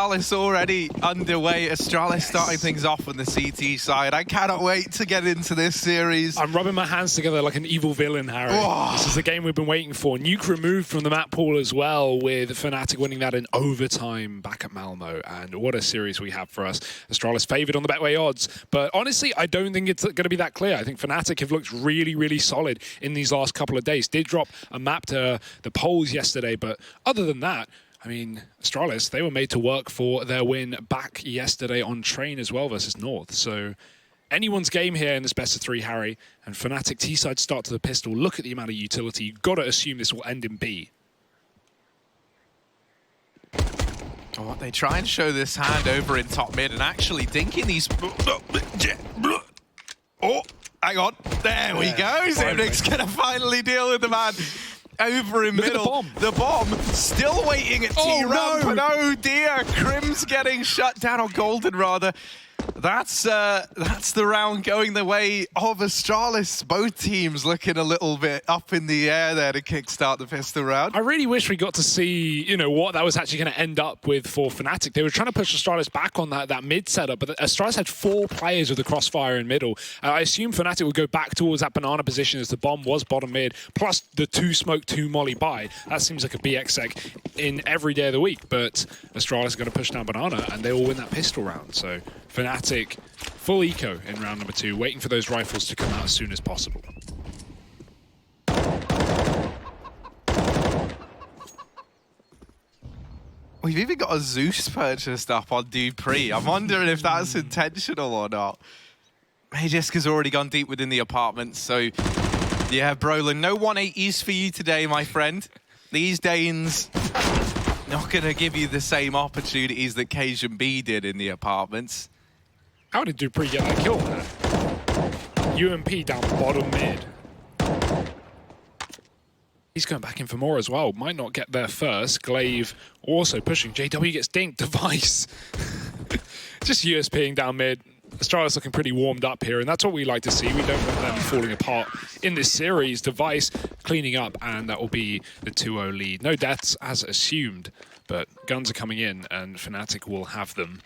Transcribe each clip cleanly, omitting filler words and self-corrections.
Astralis already underway. Astralis starting things off on the CT side. I cannot wait to get into this series. I'm rubbing my hands together like an evil villain, Harry. Oh. This is the game we've been waiting for. Nuke removed from the map pool as well, with Fnatic winning that in overtime back at Malmo. And what a series we have for us. Astralis favoured on the Betway odds. But honestly, I don't think it's going to be that clear. I think Fnatic have looked really, really solid in these last couple of days. Did drop a map to the polls yesterday, but other than that, I mean, Astralis, they were made to work for their win back yesterday on Train as well versus North. So anyone's game here in this best of three, Harry. And Fnatic T-side start to the pistol. Look at the amount of utility. You've got to assume this will end in B. Oh, they try and show this hand over in top mid and actually dinking these... Oh, hang on. There we go. Zipnik's going to finally deal with the man. Over in middle, the bomb still waiting at T-Ramp, but oh dear, KRIMZ getting shut down, or Golden rather. That's the round going the way of Astralis. Both teams looking a little bit up in the air there to kickstart the pistol round. I really wish we got to see, you know, what that was actually going to end up with for Fnatic. They were trying to push Astralis back on that mid setup, but Astralis had 4 players with the crossfire in middle. I assume Fnatic would go back towards that banana position as the bomb was bottom mid, plus the 2 smoke, 2 molly buy. That seems like a BX sec in every day of the week, but Astralis are going to push down banana and they will win that pistol round. So Fnatic full eco in round number 2, waiting for those rifles to come out as soon as possible. We've even got a Zeus purchased up on dupreeh. I'm wondering if that's intentional or not. Magisk has already gone deep within the apartment, so yeah, Brollan, no 180s for you today, my friend. These Danes not going to give you the same opportunities that KRIMZ did in the apartments. How did dupreeh get that kill there? UMP down bottom mid. He's going back in for more as well. Might not get there first. Glaive also pushing. JW gets dinked. Device. Just USPing down mid. Astralis looking pretty warmed up here, and that's what we like to see. We don't want them falling apart in this series. Device cleaning up, and that will be the 2-0 lead. No deaths as assumed, but guns are coming in, and Fnatic will have them.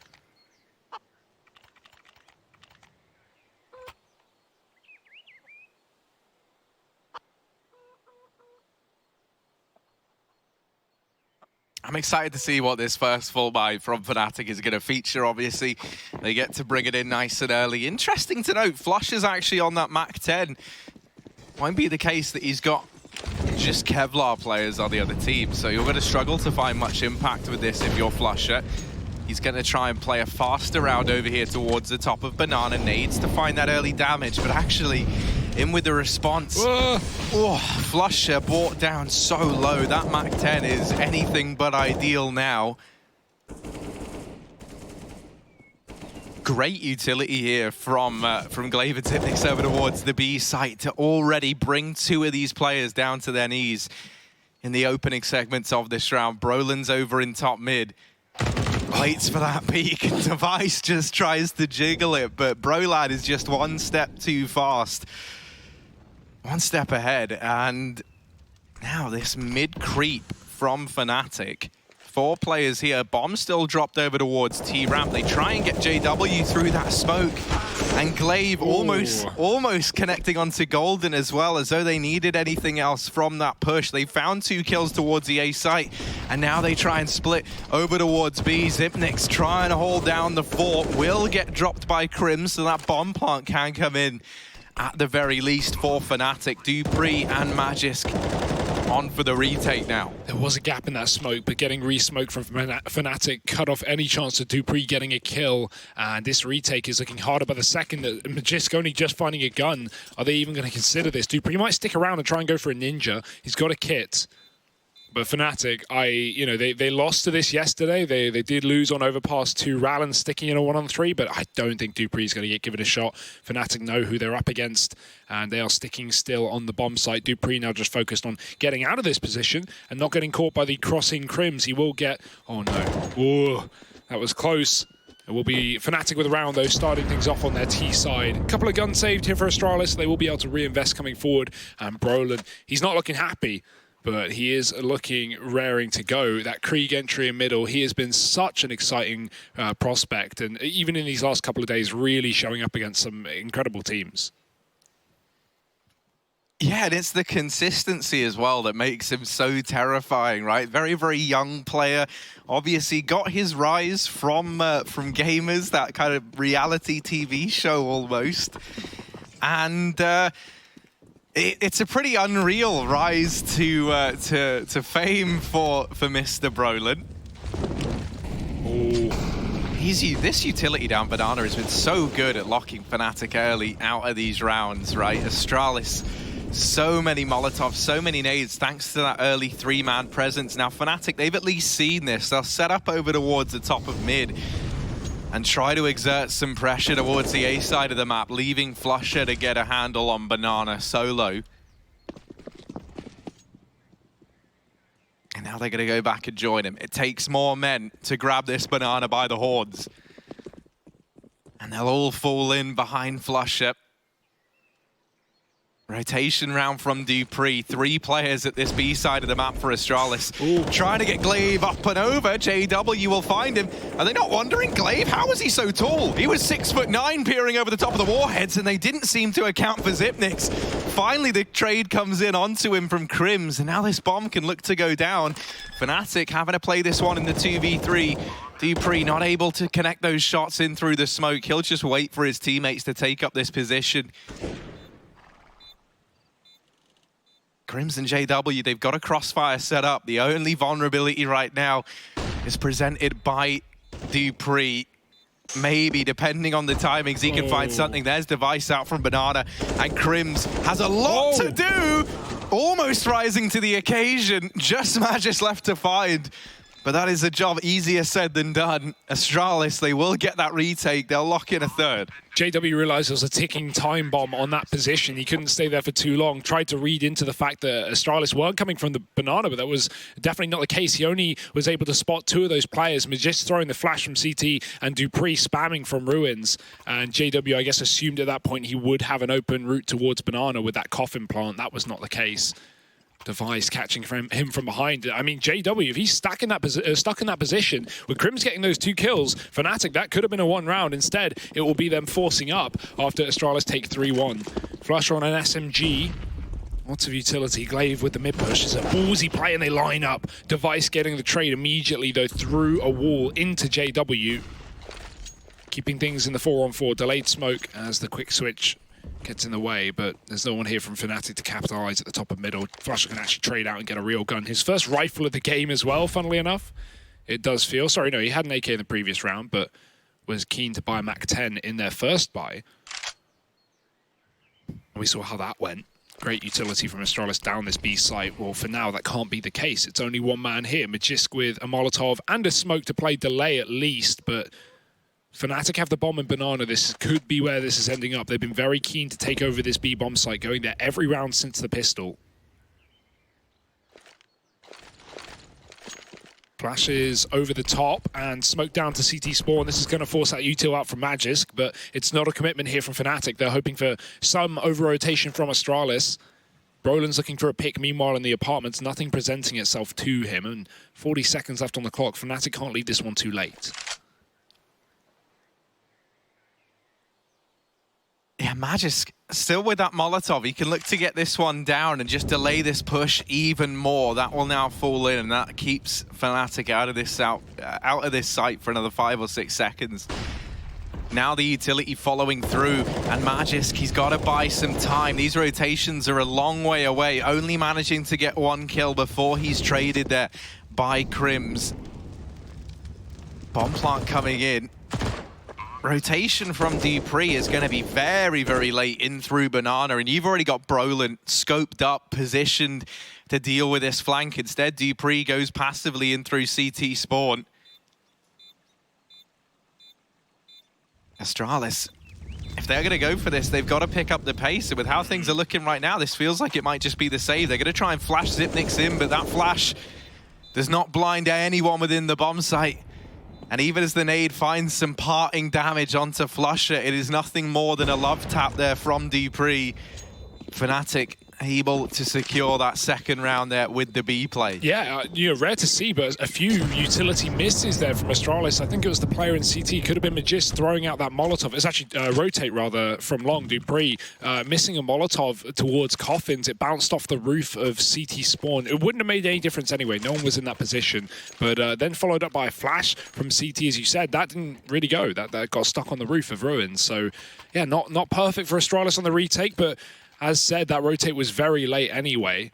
I'm excited to see what this first full buy from Fnatic is going to feature, obviously. They get to bring it in nice and early. Interesting to note, flusha's actually on that Mach 10. Won't be the case that he's got just Kevlar players on the other team, so you're going to struggle to find much impact with this if you're flusha. He's going to try and play a faster round over here towards the top of banana nades to find that early damage, but actually in with the response. Oh, flusha brought down so low. That Mach 10 is anything but ideal now. Great utility here from Glaive and Zipnik over towards the B site to already bring 2 of these players down to their knees in the opening segments of this round. Brollan's over in top mid. Waits for that peak. Device just tries to jiggle it, but Brollan is just one step too fast. One step ahead, and now this mid creep from Fnatic. 4 players here. Bomb still dropped over towards T-Ramp. They try and get JW through that smoke. And Glaive almost connecting onto Golden as well, as though they needed anything else from that push. They found 2 kills towards the A site, and now they try and split over towards B. Zipnik's trying to hold down the fort. Will get dropped by KRIMZ, so that bomb plant can come in at the very least for Fnatic. dupreeh and Magisk on for the retake now. There was a gap in that smoke, but getting re-smoked from Fnatic cut off any chance of dupreeh getting a kill. And this retake is looking harder by the second. Magisk only just finding a gun. Are they even going to consider this? dupreeh might stick around and try and go for a ninja. He's got a kit. But Fnatic, they lost to this yesterday. They did lose on overpass to Rallen sticking in a 1-on-3, but I don't think dupreeh is going to get given a shot. Fnatic know who they're up against, and they are sticking still on the bomb site. dupreeh now just focused on getting out of this position and not getting caught by the crossing KRIMZ. He will get... Oh, no. Whoa, that was close. It will be Fnatic with a round, though, starting things off on their T side. A couple of guns saved here for Astralis. They will be able to reinvest coming forward. And Brollan, he's not looking happy. but he is looking raring to go. That Krieg entry in middle, he has been such an exciting prospect, and even in these last couple of days, really showing up against some incredible teams. Yeah, and it's the consistency as well that makes him so terrifying, right? Very, very young player. Obviously got his rise from Gamers, that kind of reality TV show almost. And it's a pretty unreal rise to fame for Mr. Brollan. This utility down Banana has been so good at locking Fnatic early out of these rounds, right? Astralis, so many Molotovs, so many nades, thanks to that early three-man presence. Now, Fnatic, they've at least seen this. They'll set up over towards the top of mid and try to exert some pressure towards the A side of the map, leaving flusha to get a handle on Banana solo. And now they're going to go back and join him. It takes more men to grab this Banana by the horns. And they'll all fall in behind flusha. Rotation round from dupreeh. 3 players at this B side of the map for Astralis. Ooh. Trying to get Glaive up and over. JW will find him. Are they not wondering, Glaive, how was he so tall? He was 6'9", peering over the top of the warheads, and they didn't seem to account for Xyp9x. Finally, the trade comes in onto him from KRIMZ, and now this bomb can look to go down. Fnatic having to play this one in the 2v3. dupreeh not able to connect those shots in through the smoke. He'll just wait for his teammates to take up this position. KRIMZ and JW, they've got a crossfire set up. The only vulnerability right now is presented by dupreeh. Maybe, depending on the timings, he can find something. There's Device out from Banana, and KRIMZ has a lot to do. Almost rising to the occasion. Just Magisk left to find. But that is a job easier said than done. Astralis, they will get that retake. They'll lock in a third. JW realized there was a ticking time bomb on that position. He couldn't stay there for too long. Tried to read into the fact that Astralis weren't coming from the Banana, but that was definitely not the case. He only was able to spot 2 of those players. Magisk throwing the flash from CT and dupreeh spamming from Ruins. And JW, I guess, assumed at that point he would have an open route towards Banana with that coffin plant. That was not the case. Device catching him from behind. I mean, JW, if he's stuck in that position, with KRIMZ getting those 2 kills, Fnatic, that could have been a 1 round. Instead, it will be them forcing up after Astralis take 3-1. flusha on an SMG. Lots of utility. Glaive with the mid push. It's a ballsy play and they line up. Device getting the trade immediately, though, through a wall into JW. Keeping things in the 4-on-4. Delayed smoke as the quick switch gets in the way, but there's no one here from Fnatic to capitalize at the top of middle. flusha can actually trade out and get a real gun. His first rifle of the game as well, funnily enough. It does feel. Sorry, no, he had an AK in the previous round, but was keen to buy a MAC-10 in their first buy. We saw how that went. Great utility from Astralis down this B site. Well, for now, that can't be the case. It's only 1 man here. Magisk with a Molotov and a smoke to play delay at least, but Fnatic have the bomb in Banana. This could be where this is ending up. They've been very keen to take over this B bomb site, going there every round since the pistol. Flashes over the top and smoke down to CT spawn. This is going to force that util out from Magisk, but it's not a commitment here from Fnatic. They're hoping for some over-rotation from Astralis. Brollan's looking for a pick. Meanwhile, in the apartments, nothing presenting itself to him. And 40 seconds left on the clock. Fnatic can't leave this one too late. Yeah, Magisk still with that Molotov. He can look to get this one down and just delay this push even more. That will now fall in, and that keeps Fnatic out of this site for another 5 or 6 seconds. Now the utility following through, and Magisk, he's got to buy some time. These rotations are a long way away, only managing to get 1 kill before he's traded there by KRIMZ. Bomb plant coming in. Rotation from dupreeh is going to be very, very late in through Banana, and you've already got Brollan scoped up, positioned to deal with this flank. Instead, dupreeh goes passively in through CT spawn. Astralis, if they're going to go for this, they've got to pick up the pace, and with how things are looking right now, this feels like it might just be the save. They're going to try and flash Xyp9x in, but that flash does not blind anyone within the bomb site. And even as the nade finds some parting damage onto flusha, it is nothing more than a love tap there from dupreeh. Fnatic able to secure that second round there with the B play. Yeah, rare to see, but a few utility misses there from Astralis. I think it was the player in CT, could have been Magisk throwing out that Molotov. It's actually rotate rather from long. dupreeh missing a Molotov towards Coffins. It bounced off the roof of CT spawn. It wouldn't have made any difference anyway. No one was in that position. But then followed up by a flash from CT, as you said. That didn't really go. That got stuck on the roof of Ruins. So yeah, not perfect for Astralis on the retake, but as said, that rotate was very late anyway.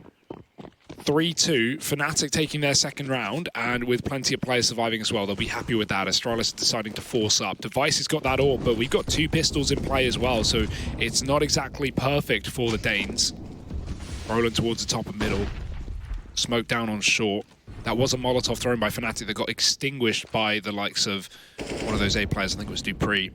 3-2, Fnatic taking their second round, and with plenty of players surviving as well. They'll be happy with that. Astralis deciding to force up. Device has got that orb, but we've got 2 pistols in play as well, so it's not exactly perfect for the Danes. Brollan towards the top and middle. Smoke down on short. That was a Molotov thrown by Fnatic that got extinguished by the likes of one of those A players. I think it was dupreeh.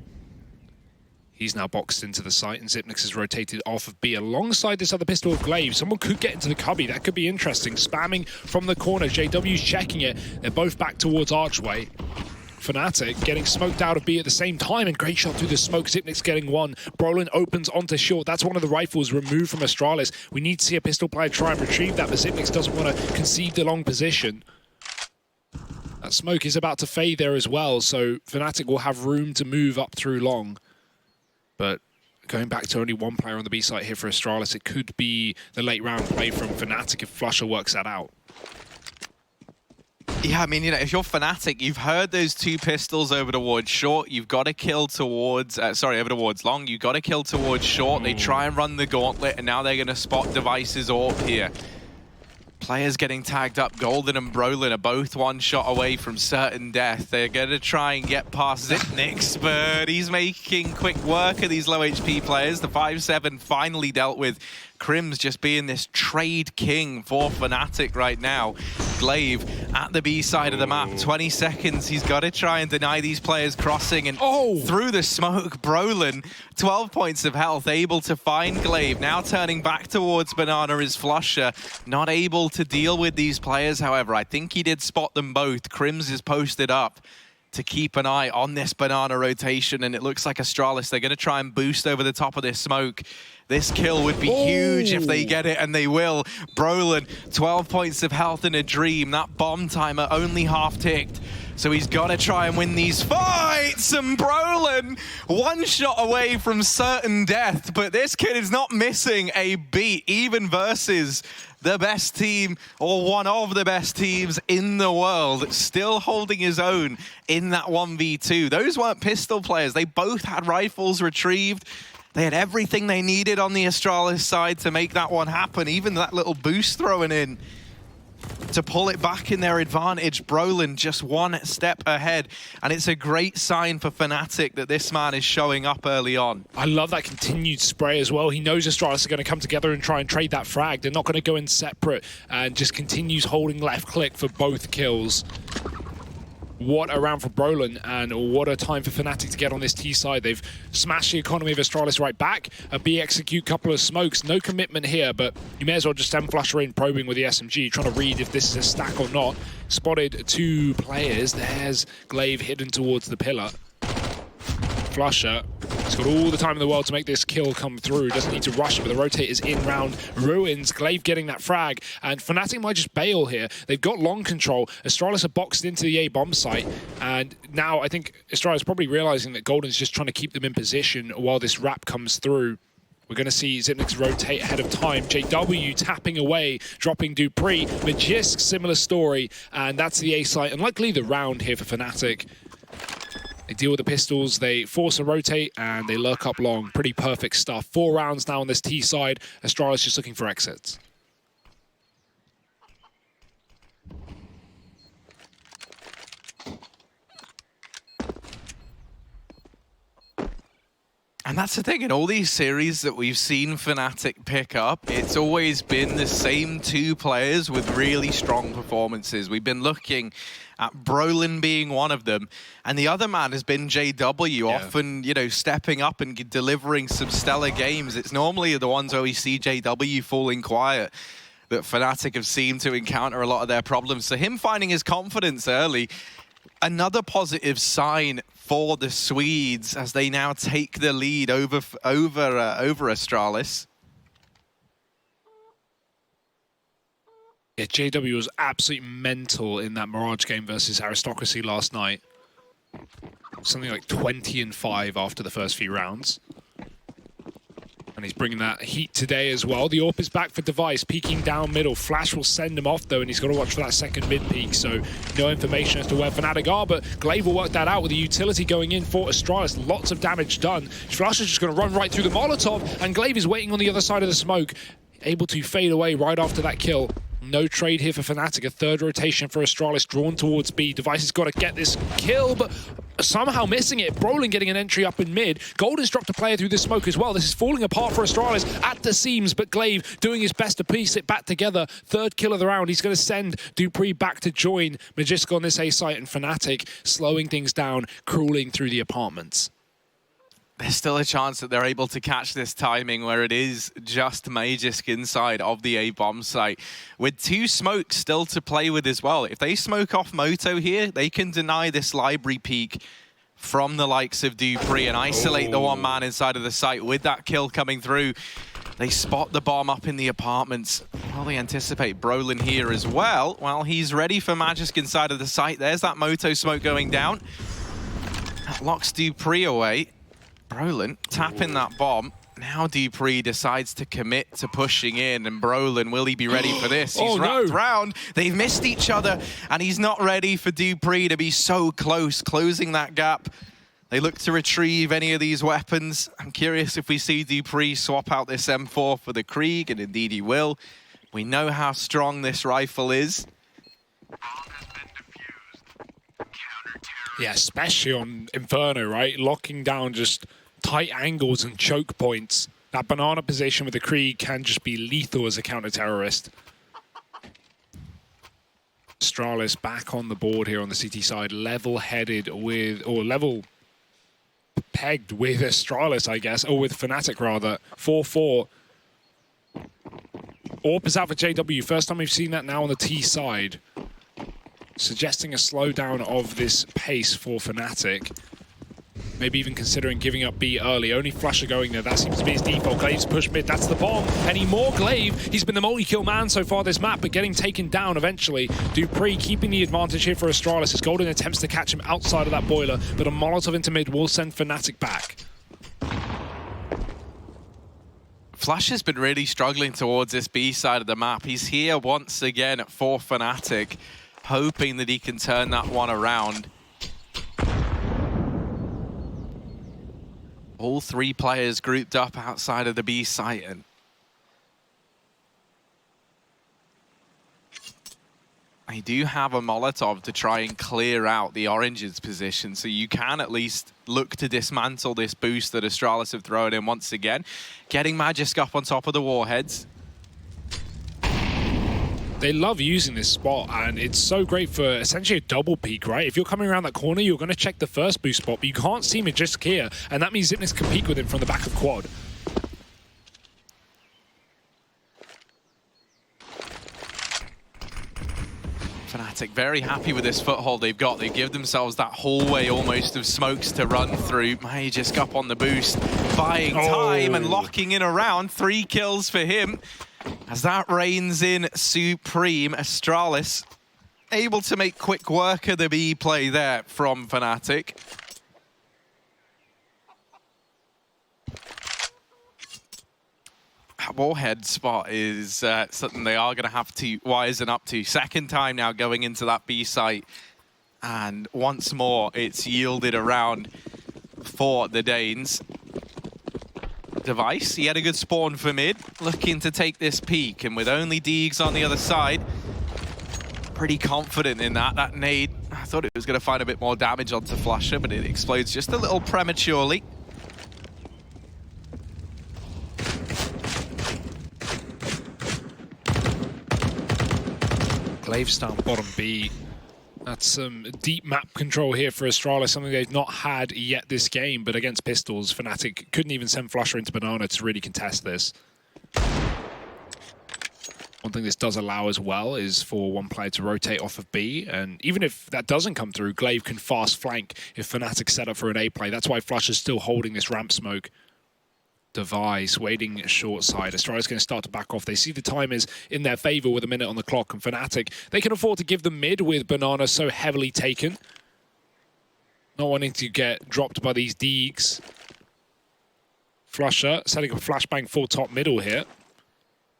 He's now boxed into the site, and Xyp9x has rotated off of B alongside this other pistol of Glaive. Someone could get into the cubby. That could be interesting. Spamming from the corner. JW's checking it. They're both back towards Archway. Fnatic getting smoked out of B at the same time, and great shot through the smoke. Xyp9x getting one. Brollan opens onto short. That's one of the rifles removed from Astralis. We need to see a pistol player try and retrieve that, but Xyp9x doesn't want to concede the long position. That smoke is about to fade there as well, so Fnatic will have room to move up through long. But going back to only one player on the B site here for Astralis, it could be the late round play from Fnatic if flusha works that out. Yeah, I mean, if you're Fnatic, you've heard those 2 pistols over towards short. You've got to kill towards, over towards long. You've got to kill towards short. They try and run the gauntlet, and now they're going to spot Device's orb here. Players getting tagged up. Golden and Brollan are both 1 shot away from certain death. They're going to try and get past Xyp9x, but he's making quick work of these low HP players. The 5-7 finally dealt with. KRIMZ just being this trade king for Fnatic right now. Glaive at the B side of the map. 20 seconds. He's got to try and deny these players crossing. And through the smoke, Brollan, 12 points of health, able to find Glaive. Now turning back towards Banana is flusha. Not able to deal with these players, however. I think he did spot them both. KRIMZ is posted up to keep an eye on this Banana rotation, and it looks like Astralis, they're going to try and boost over the top of this smoke. This kill would be huge if they get it, and they will. Brollan, 12 points of health in a dream. That bomb timer only half ticked. So he's got to try and win these fights, and Brollan 1 shot away from certain death, but this kid is not missing a beat, even versus the best team, or one of the best teams in the world, still holding his own in that 1v2. Those weren't pistol players. They both had rifles retrieved. They had everything they needed on the Astralis side to make that one happen. Even that little boost thrown in to pull it back in their advantage. Brollan just 1 step ahead, and it's a great sign for Fnatic that this man is showing up early on. I love that continued spray as well. He knows Astralis are going to come together and try and trade that frag. They're not going to go in separate, and just continues holding left click for both kills. What a round for Brollan, and what a time for Fnatic to get on this T side. They've smashed the economy of Astralis right back. A B execute, couple of smokes, no commitment here, but you may as well just send flusha in, probing with the SMG, trying to read if this is a stack or not. Spotted 2 players. There's Glaive hidden towards the pillar. flusha. He's got all the time in the world to make this kill come through. Doesn't need to rush it, but the rotate is in round Ruins. Glaive getting that frag, and Fnatic might just bail here. They've got long control. Astralis are boxed into the A bomb site, and now I think Astralis probably realizing that Golden's just trying to keep them in position while this wrap comes through. We're going to see Xyp9x rotate ahead of time. JW tapping away, dropping dupreeh. Magisk, similar story, and that's the A site. And likely the round here for Fnatic. They deal with the pistols, they force a rotate, and they lurk up long. Pretty perfect stuff. 4 rounds now on this T side. Astralis just looking for exits. And that's the thing, in all these series that we've seen Fnatic pick up, it's always been the same 2 players with really strong performances. We've been looking at Brollan being one of them, and the other man has been JW, often, you know, stepping up and delivering some stellar games. It's normally the ones where we see JW falling quiet that Fnatic have seemed to encounter a lot of their problems. So him finding his confidence early, another positive sign for the Swedes as they now take the lead over Astralis. Yeah, JW was absolutely mental in that Mirage game versus Aristocracy last night. Something like 20-5 after the first few rounds. And he's bringing that heat today as well. The AWP is back for Device, peeking down middle. Flash will send him off, though, and he's got to watch for that second mid peak, so no information as to where Fnatic are, but Glaive will work that out with the utility going in for Astralis. Lots of damage done. Flush is just going to run right through the Molotov, and Glaive is waiting on the other side of the smoke, able to fade away right after that kill. No trade here for Fnatic. A third rotation for Astralis drawn towards B. Device has got to get this kill, but somehow missing it. Brollan getting an entry up in mid. Golden's dropped a player through the smoke as well. This is falling apart for Astralis at the seams, but Glaive doing his best to piece it back together. Third kill of the round. He's going to send dupreeh back to join Magisk on this A site, and Fnatic slowing things down, crawling through the apartments. There's still a chance that they're able to catch this timing where it is just Magisk inside of the A-bomb site. With 2 smokes still to play with as well. If they smoke off Moto here, they can deny this library peak from the likes of dupreeh and isolate the one man inside of the site. With that kill coming through, they spot the bomb up in the apartments. Well, they anticipate Brollan here as well. Well, he's ready for Magisk inside of the site. There's that Moto smoke going down. That locks dupreeh away. Brollan tapping that bomb. Now dupreeh decides to commit to pushing in, and Brollan, will he be ready for this? He's wrapped round. They've missed each other, and he's not ready for dupreeh to be so close, closing that gap. They look to retrieve any of these weapons. I'm curious if we see dupreeh swap out this M4 for the Krieg, and indeed he will. We know how strong this rifle is. Yeah, especially on Inferno, right? Locking down just tight angles and choke points. That banana position with the Krieg can just be lethal as a counter-terrorist. Astralis back on the board here on the CT side, level-headed with, or level-pegged with Astralis, I guess, or with Fnatic rather. 4-4. AWP is out for JW. First time we've seen that now on the T side. Suggesting a slowdown of this pace for Fnatic. Maybe even considering giving up B early. Only flusha going there. That seems to be his default. Glaive's push mid. That's the bomb. Any more Glaive? He's been the multi-kill man so far this map, but getting taken down eventually. dupreeh keeping the advantage here for Astralis as Golden attempts to catch him outside of that boiler, but a Molotov into mid will send Fnatic back. Flush has been really struggling towards this B side of the map. He's here once again for Fnatic, hoping that he can turn that one around. All 3 players grouped up outside of the B site, and they do have a Molotov to try and clear out the Orange's position, so you can at least look to dismantle this boost that Astralis have thrown in once again. Getting Magisk up on top of the warheads. They love using this spot, and it's so great for essentially a double peek, right? If you're coming around that corner, you're going to check the first boost spot, but you can't see Magisk here, and that means Xyp9x can peek with him from the back of quad. Fnatic very happy with this foothold they've got. They give themselves that hallway almost of smokes to run through. Magisk up on the boost, buying time and locking in around. 3 kills for him. As that reigns in supreme. Astralis able to make quick work of the B play there from Fnatic. That warhead spot is something they are going to have to wisen up to. Second time now going into that B site. And once more, it's yielded around for the Danes. Device, he had a good spawn for mid, looking to take this peak, and with only Deegs on the other side, pretty confident in that. That nade, I thought it was going to find a bit more damage onto flusha, but it explodes just a little prematurely. Glaive's down bottom B. That's some deep map control here for Astralis, something they've not had yet this game, but against pistols, Fnatic couldn't even send flusha into banana to really contest this. One thing this does allow as well is for one player to rotate off of B, and even if that doesn't come through, Glaive can fast flank if Fnatic set up for an A play. That's why flusha's still holding this ramp smoke. Device waiting short side. Astralis going to start to back off. They see the time is in their favor with a minute on the clock, and Fnatic, they can afford to give them mid with Banana so heavily taken. Not wanting to get dropped by these Deegs. Flusha setting a flashbang full top middle here.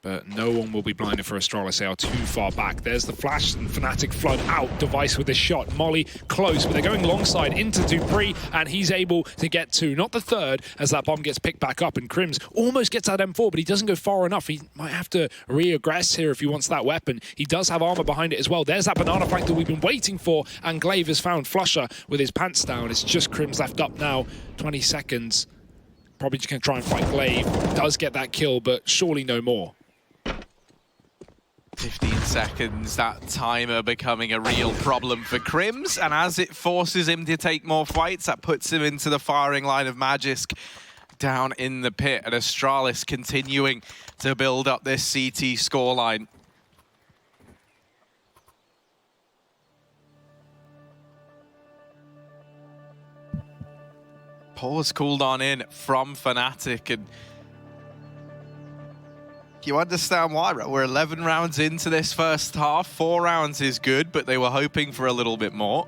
But no one will be blinded for Astralis. They are too far back. There's the flash, and Fnatic flood out. Device with a shot. Molly close, but they're going long side into dupreeh, and he's able to get two, not the third, as that bomb gets picked back up. And KRIMZ almost gets that M4, but he doesn't go far enough. He might have to re-aggress here if he wants that weapon. He does have armor behind it as well. There's that banana flank that we've been waiting for, and Glaive has found Flusha with his pants down. It's just KRIMZ left up now. 20 seconds. Probably just going to try and fight Glaive. Does get that kill, but surely no more. 15 seconds, that timer becoming a real problem for KRIMZ, and as it forces him to take more fights, that puts him into the firing line of Magisk down in the pit, and Astralis continuing to build up this CT scoreline. Pause cooled on in from Fnatic, and you understand why, right? We're 11 rounds into this first half. 4 rounds is good, but they were hoping for a little bit more.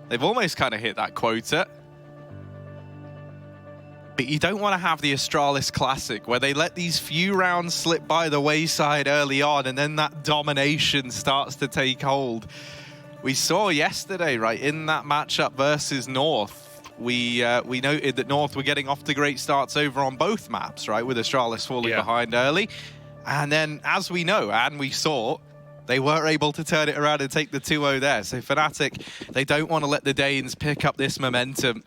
They've almost kind of hit that quota. But you don't want to have the Astralis Classic, where they let these few rounds slip by the wayside early on, and then that domination starts to take hold. We saw yesterday, right, in that matchup versus North, we noted that North were getting off to great starts over on both maps, right, with Astralis falling behind early. And then, as we know, and we saw, they were able to turn it around and take the 2-0 there. So Fnatic, they don't want to let the Danes pick up this momentum.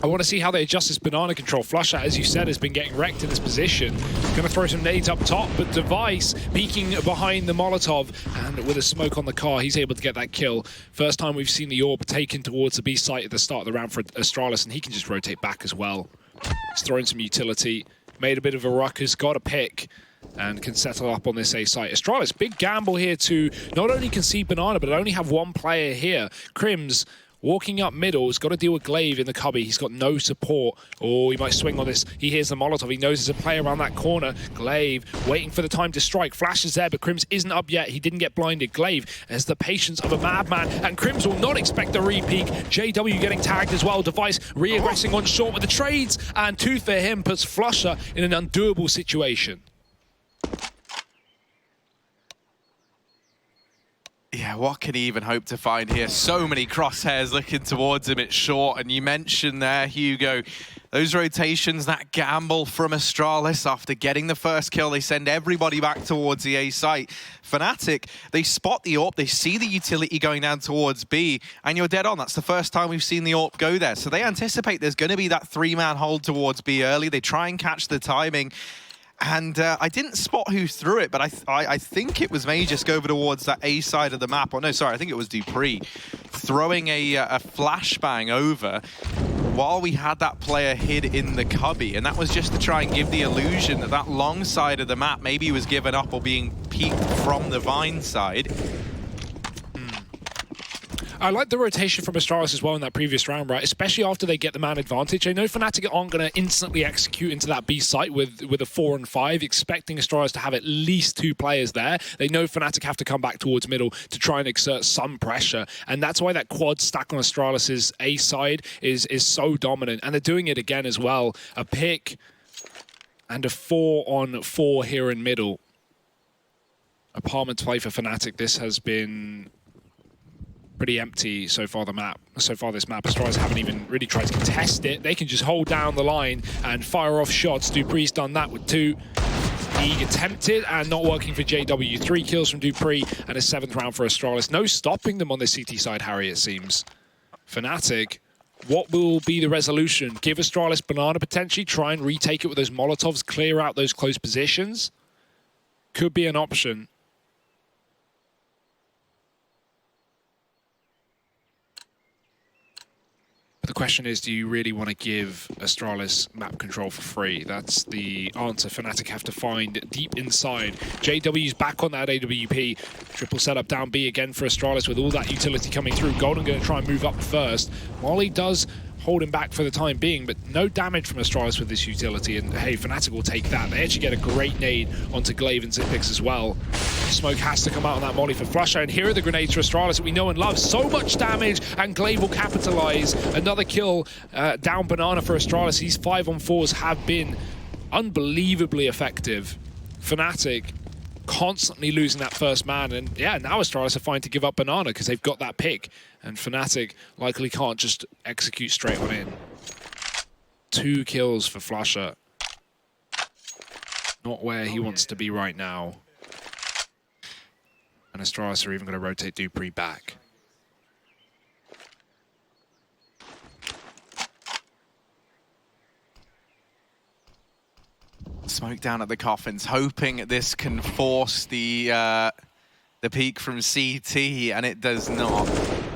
I want to see how they adjust this banana control. Flusha, as you said, has been getting wrecked in this position. Going to throw some nades up top, but Device peeking behind the Molotov, and with a smoke on the car, he's able to get that kill. First time we've seen the orb taken towards the B site at the start of the round for Astralis, and he can just rotate back as well. He's throwing some utility, made a bit of a ruckus, got a pick, and can settle up on this A site. Astralis, big gamble here to not only concede banana, but only have one player here. KRIMZ walking up middle, has got to deal with Glaive in the cubby. He's got no support. Oh, he might swing on this. He hears the Molotov. He knows there's a player around that corner. Glaive waiting for the time to strike. Flash is there, but KRIMZ isn't up yet. He didn't get blinded. Glaive has the patience of a madman, and KRIMZ will not expect the re-peek. JW getting tagged as well. Device re-aggressing on short with the trades, and 2 for him puts Flusha in an undoable situation. Yeah, what can he even hope to find here? So many crosshairs looking towards him. It's short, and you mentioned there, Hugo, those rotations, that gamble from Astralis after getting the first kill. They send everybody back towards the A site. Fnatic, they spot the AWP, they see the utility going down towards B, and you're dead on. That's the first time we've seen the AWP go there. So they anticipate there's going to be that 3-man hold towards B early. They try and catch the timing. And I didn't spot who threw it, but I think it was Magisk over towards that A side of the map. Oh no, sorry, I think it was dupreeh throwing a flashbang over while we had that player hid in the cubby. And that was just to try and give the illusion that that long side of the map maybe was given up or being peeked from the Vine side. I like the rotation from Astralis as well in that previous round, right? Especially after they get the man advantage. I know Fnatic aren't going to instantly execute into that B site with a 4 and 5, expecting Astralis to have at least 2 players there. They know Fnatic have to come back towards middle to try and exert some pressure, and that's why that quad stack on Astralis' A side is so dominant, and they're doing it again as well. A pick and a 4 on 4 here in middle. Apartment play for Fnatic. This has been pretty empty so far this map. Astralis haven't even really tried to contest it. They can just hold down the line and fire off shots. dupreeh's done that with 2. Eager attempted and not working for JW. 3 kills from dupreeh and a 7th round for Astralis. No stopping them on the CT side, Harry, it seems. Fnatic, what will be the resolution? Give Astralis banana potentially, try and retake it with those Molotovs, clear out those close positions? Could be an option. The question is, do you really want to give Astralis map control for free? That's the answer Fnatic have to find deep inside. JW's back on that AWP. Triple setup down B again for Astralis with all that utility coming through. Golden going to try and move up first. Molly does holding back for the time being, but no damage from Astralis with this utility, and hey, Fnatic will take that. They actually get a great nade onto Glaive and Xyp9x as well. Smoke has to come out on that molly for flusha, and here are the grenades for Astralis that we know and love. So much damage, and Glaive will capitalize. Another kill down Banana for Astralis. These 5-on-4s have been unbelievably effective. Fnatic constantly losing that first man, and yeah, now Astralis are fine to give up Banana because they've got that pick, and Fnatic likely can't just execute straight on in. 2 kills for flusha. Not where he wants to be right now. And Astralis are even going to rotate dupreeh back. Smoke down at the coffins, hoping this can force the peak from CT, and it does not.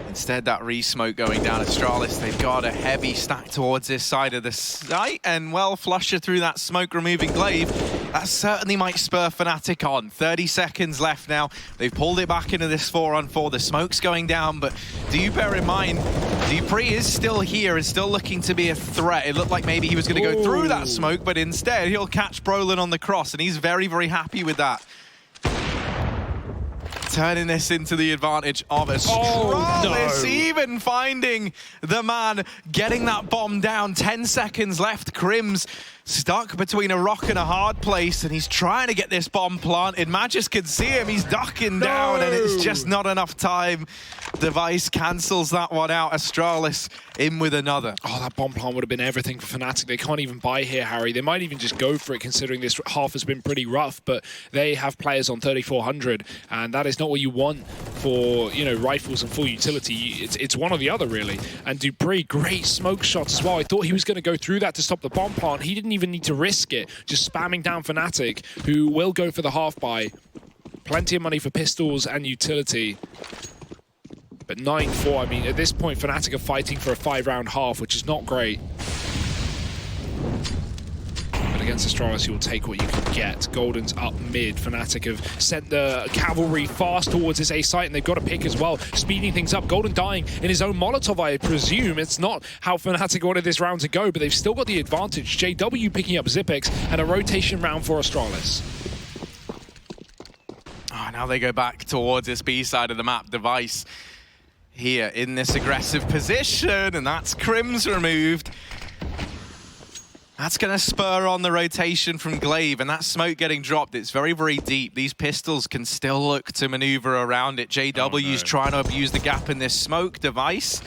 Instead, that re-smoke going down Astralis. They've got a heavy stack towards this side of the site, and well, flusha through that smoke, removing Glaive. That certainly might spur Fnatic on. 30 seconds left now. They've pulled it back into this 4-on-4. The smoke's going down, but do you bear in mind, dupreeh is still here and still looking to be a threat. It looked like maybe he was going to go through that smoke, but instead he'll catch Brollan on the cross, and he's very, very happy with that. Turning this into the advantage of Astralis, even finding the man, getting that bomb down. 10 seconds left. KRIMZ stuck between a rock and a hard place, and he's trying to get this bomb planted. Magisk can see him. He's ducking down, and it's just not enough time. Device cancels that one out. Astralis in with another. Oh, that bomb plant would have been everything for Fnatic. They can't even buy here, Harry. They might even just go for it, considering this half has been pretty rough, but they have players on 3,400, and that is not what you want for, you know, rifles and full utility. It's one or the other, really. And dupreeh, great smoke shots as well. I thought he was going to go through that to stop the bomb plant. He didn't even need to risk it, just spamming down Fnatic, who will go for the half buy. Plenty of money for pistols and utility. But 9-4, I mean, at this point, Fnatic are fighting for a 5-round half, which is not great. But against Astralis, you'll take what you can get. Golden's up mid. Fnatic have sent the cavalry fast towards this A site, and they've got a pick as well, speeding things up. Golden dying in his own Molotov, I presume. It's not how Fnatic wanted this round to go, but they've still got the advantage. JW picking up Xyp9x, and a rotation round for Astralis. Oh, now they go back towards this B side of the map. Device here in this aggressive position, and that's KRIMZ removed. That's going to spur on the rotation from Glaive, and that smoke getting dropped, it's very, very deep. These pistols can still look to maneuver around it. JW's trying to abuse the gap in this smoke. Device.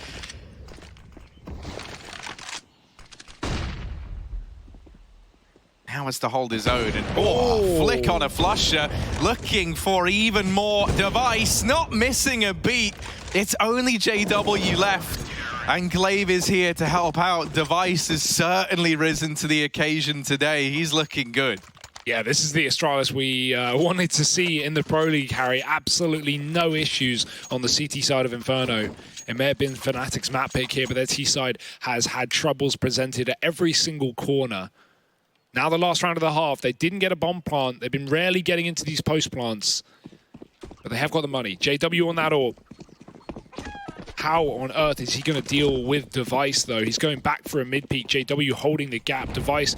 Now has to hold his own, and flick on a flusha, looking for even more. Device not missing a beat. It's only JW left, and Glaive is here to help out. Device has certainly risen to the occasion today. He's looking good. Yeah, this is the Astralis we wanted to see in the Pro League, Harry. Absolutely no issues on the CT side of Inferno. It may have been Fnatic's map pick here, but their T side has had troubles presented at every single corner. Now the last round of the half, they didn't get a bomb plant. They've been rarely getting into these post plants, but they have got the money. JW on that orb. How on earth is he going to deal with Device, though? He's going back for a mid-peak. JW holding the gap. Device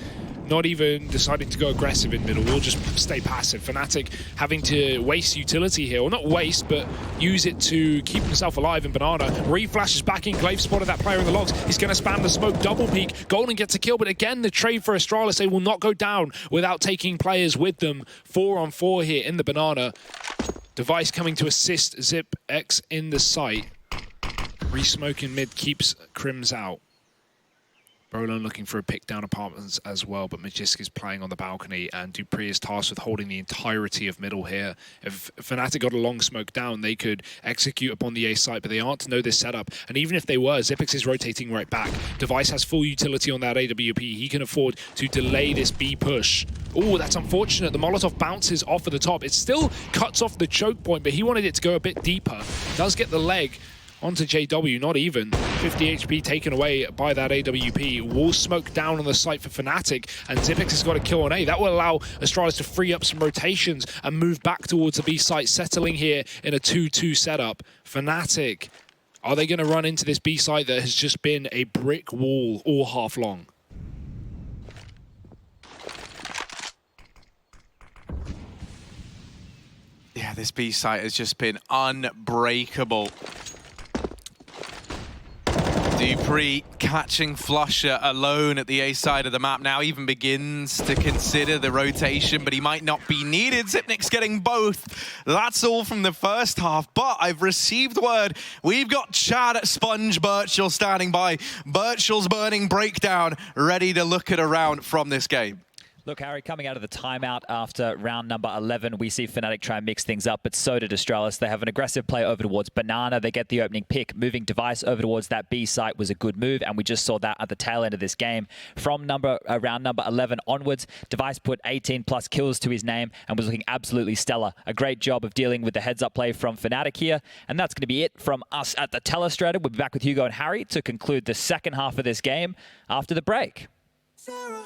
not even deciding to go aggressive in middle. We'll just stay passive. Fnatic having to waste utility here. Or not waste, but use it to keep himself alive in Banana. Re-flashes back in. Glaive spotted that player in the logs. He's going to spam the smoke. Double peek. Golden gets a kill, but again, the trade for Astralis. They will not go down without taking players with them. 4-on-4 here in the Banana. Device coming to assist Xyp9x in the site. Re-smoking mid keeps KRIMZ out. Brollan looking for a pick down apartments as well, but Magisk is playing on the balcony, and dupreeh is tasked with holding the entirety of middle here. If Fnatic got a long smoke down, they could execute upon the A site, but they aren't to know this setup. And even if they were, Xyp9x is rotating right back. Device has full utility on that AWP. He can afford to delay this B push. Oh, that's unfortunate. The Molotov bounces off of the top. It still cuts off the choke point, but he wanted it to go a bit deeper. Does get the leg onto JW, not even. 50 HP taken away by that AWP. Wall smoke down on the site for Fnatic, and Xyp9x has got a kill on A. That will allow Astralis to free up some rotations and move back towards the B site, settling here in a 2-2 setup. Fnatic Are they going to run into this B site that has just been a brick wall all half long? Yeah, this B site has just been unbreakable. dupreeh catching flusha alone at the A side of the map now, even begins to consider the rotation, but he might not be needed. Xyp9x getting both. That's all from the first half, but I've received word. We've got Chad at Sponge Birchall standing by. Birchall's burning breakdown, ready to look at a round from this game. Look, Harry, coming out of the timeout after round number 11, we see Fnatic try and mix things up, but so did Astralis. They have an aggressive play over towards Banana. They get the opening pick. Moving Device over towards that B site was a good move, and we just saw that at the tail end of this game. From round number 11 onwards, Device put 18+ kills to his name and was looking absolutely stellar. A great job of dealing with the heads-up play from Fnatic here, and that's going to be it from us at the Telestrator. We'll be back with Hugo and Harry to conclude the second half of this game after the break. Sarah.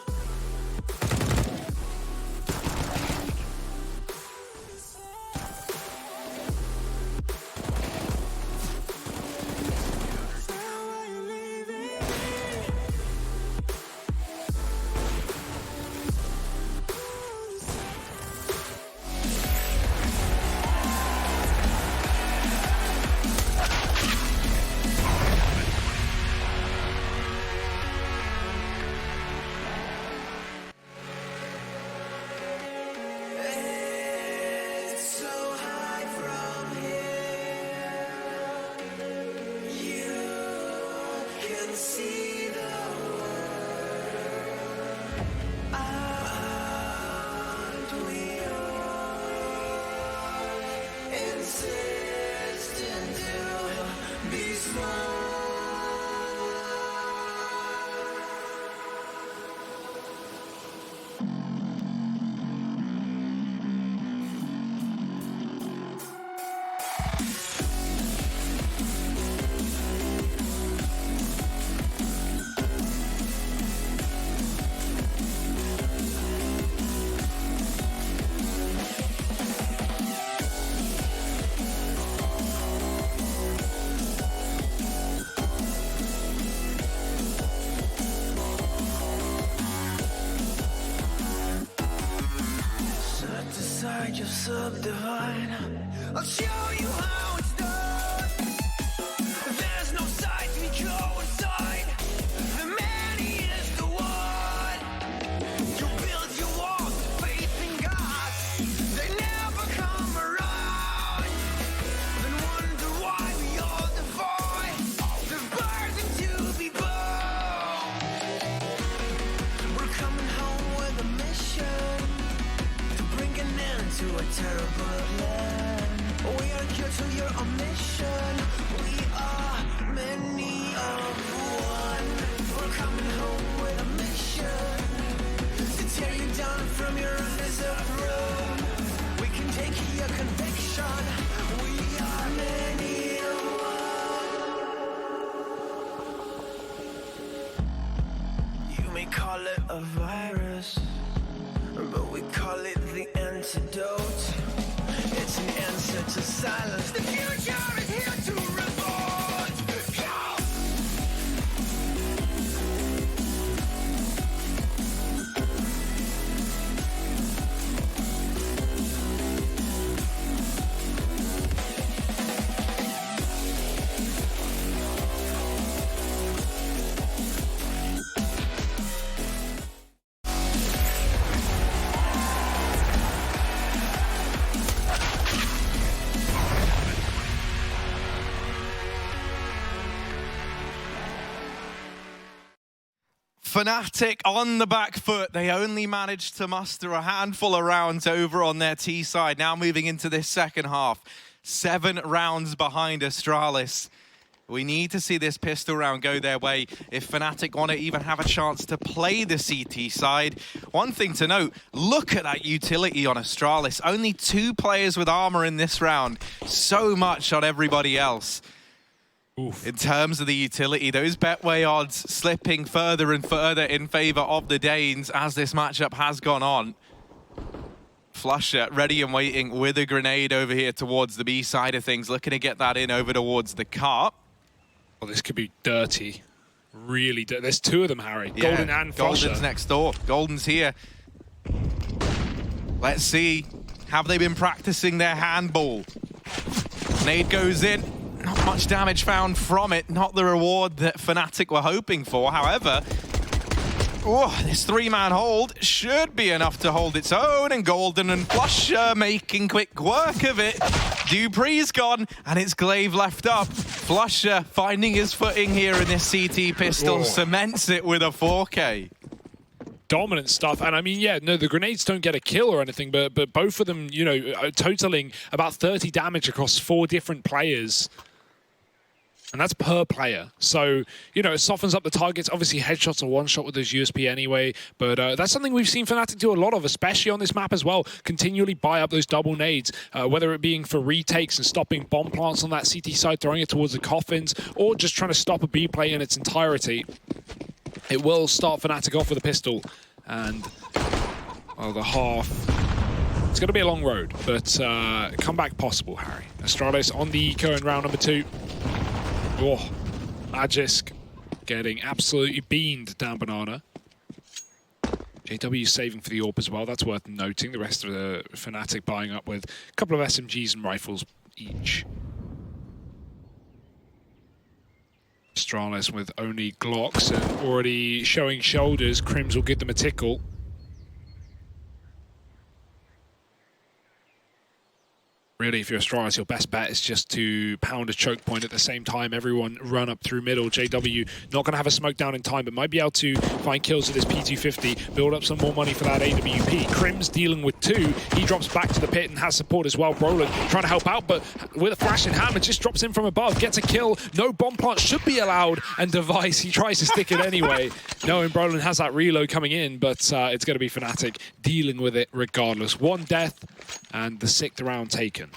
Subdivine. I'll show you how it's done. There's no side to go inside. The man is the one. You build your walls, faith in God. They never come around. Then wonder why we all defy the burden to be born. We're coming home with a mission to bring an end to a terrible land. We are here to your mission. We are many of one. We're coming home with a mission to tear you down from your undeserved throne. We can take your conviction. We are many of one. You may call it a virus, but we call it the antidote. It's an answer to silence. The future is here to revolt. Go! Fnatic on the back foot. They only managed to muster a handful of rounds over on their T side. Now moving into this second half. 7 rounds behind Astralis. We need to see this pistol round go their way if Fnatic want to even have a chance to play the CT side. One thing to note, look at that utility on Astralis. Only 2 players with armor in this round. So much on everybody else. Oof. In terms of the utility, those Betway odds slipping further and further in favor of the Danes as this matchup has gone on. flusha ready and waiting with a grenade over here towards the B side of things, looking to get that in over towards the cart. Oh, this could be dirty. Really dirty. There's two of them, Harry. Yeah, Golden and flusha. Golden's next door. Golden's here. Let's see. Have they been practicing their handball? Nade goes in. Not much damage found from it. Not the reward that Fnatic were hoping for. However, this three-man hold should be enough to hold its own. And Golden and flusha making quick work of it. dupreeh's gone, and it's Glaive left up. flusha finding his footing here in this CT pistol. Cements it with a 4K. Dominant stuff, and I mean, yeah, no, the grenades don't get a kill or anything, but both of them, you know, totaling about 30 damage across 4 different players, and that's per player. So, you know, it softens up the targets. Obviously, headshots are one shot with those USP anyway, but that's something we've seen Fnatic do a lot of, especially on this map as well. Continually buy up those double nades, whether it being for retakes and stopping bomb plants on that CT side, throwing it towards the coffins, or just trying to stop a B play in its entirety. It will start Fnatic off with a pistol, and the half. It's going to be a long road, but comeback possible, Harry. Astralis on the eco in round number 2. Oh, Magisk getting absolutely beamed down banana. JW saving for the AWP as well. That's worth noting. The rest of the Fnatic buying up with a couple of SMGs and rifles each. Astralis with only Glocks and already showing shoulders. KRIMZ will give them a tickle. Really, if you're Astralis, your best bet is just to pound a choke point at the same time. Everyone run up through middle. JW not going to have a smoke down in time, but might be able to find kills with his P250, build up some more money for that AWP. KRIMZ dealing with 2. He drops back to the pit and has support as well. Brollan trying to help out, but with a flash in hand, it just drops in from above, gets a kill. No bomb plant should be allowed, and Device, he tries to stick it anyway. Knowing Brollan has that reload coming in, but it's going to be Fnatic dealing with it regardless. 1 death and the 6th round taken.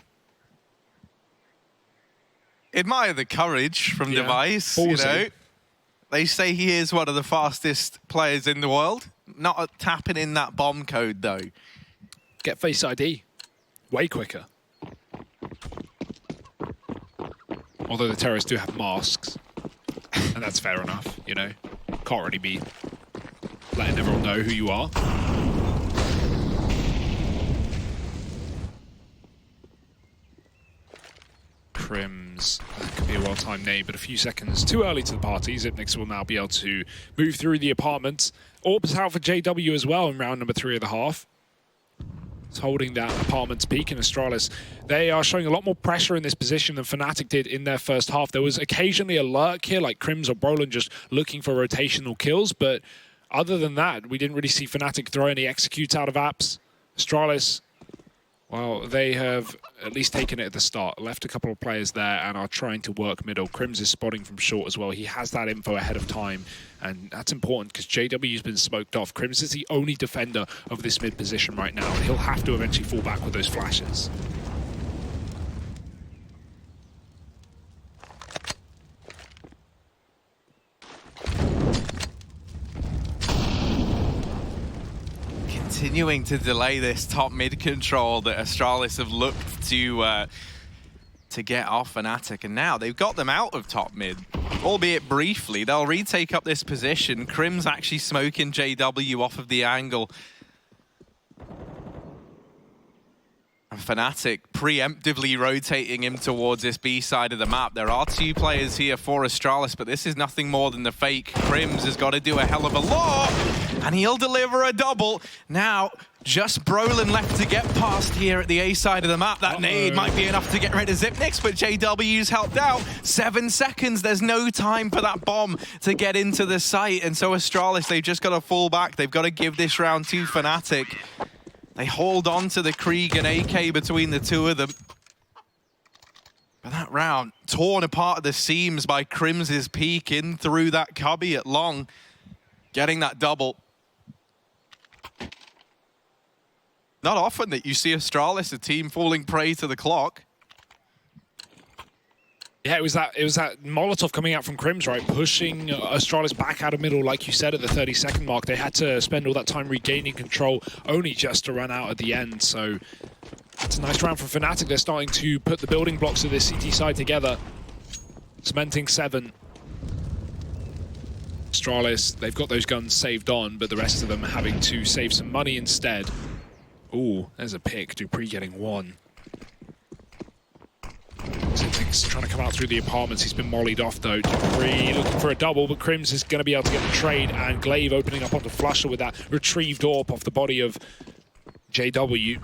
Admire the courage from Device. Ballsy. You know, they say he is one of the fastest players in the world. Not tapping in that bomb code though. Get Face ID. Way quicker. Although the terrorists do have masks. And that's fair enough, you know. Can't really be letting everyone know who you are. KRIMZ, that could be a well-timed name, but a few seconds too early to the party. Xyp9x will now be able to move through the apartments. Orbs out for JW as well in round number 3 of the half. It's holding that apartment's peak in Astralis. They are showing a lot more pressure in this position than Fnatic did in their first half. There was occasionally a lurk here, like KRIMZ or Brollan just looking for rotational kills, but other than that, we didn't really see Fnatic throw any executes out of apps. Astralis, well, they have at least taken it at the start, left a couple of players there and are trying to work middle. KRIMZ is spotting from short as well. He has that info ahead of time, and that's important because JW's been smoked off. KRIMZ is the only defender of this mid position right now, and he'll have to eventually fall back with those flashes. Continuing to delay this top mid control that Astralis have looked to get off Fnatic, and now they've got them out of top mid, albeit briefly. They'll retake up this position. KRIMZ actually smoking JW off of the angle. And Fnatic preemptively rotating him towards this B side of the map. There are 2 players here for Astralis, but this is nothing more than the fake. KRIMZ has got to do a hell of a lot, and he'll deliver a double. Now, just Brollan left to get past here at the A side of the map. That nade might be enough to get rid of Xyp9x, but JW's helped out. 7 seconds, there's no time for that bomb to get into the site, and so Astralis, they've just got to fall back. They've got to give this round to Fnatic. They hold on to the Krieg and AK between the 2 of them. But that round, torn apart at the seams by KRIMZ's peek in through that cubby at long, getting that double. Not often that you see Astralis, a team falling prey to the clock. Yeah, it was that Molotov coming out from KRIMZ, right? Pushing Astralis back out of middle, like you said, at the 30-second mark. They had to spend all that time regaining control, only just to run out at the end. So that's a nice round from Fnatic. They're starting to put the building blocks of this CT side together. Cementing 7. Astralis, they've got those guns saved on, but the rest of them are having to save some money instead. Ooh, there's a pick. dupreeh getting one. Zipnik's trying to come out through the apartments. He's been mollied off though. dupreeh looking for a double, but KRIMZ is going to be able to get the trade, and Glaive opening up onto flusha with that retrieved AWP off the body of JW.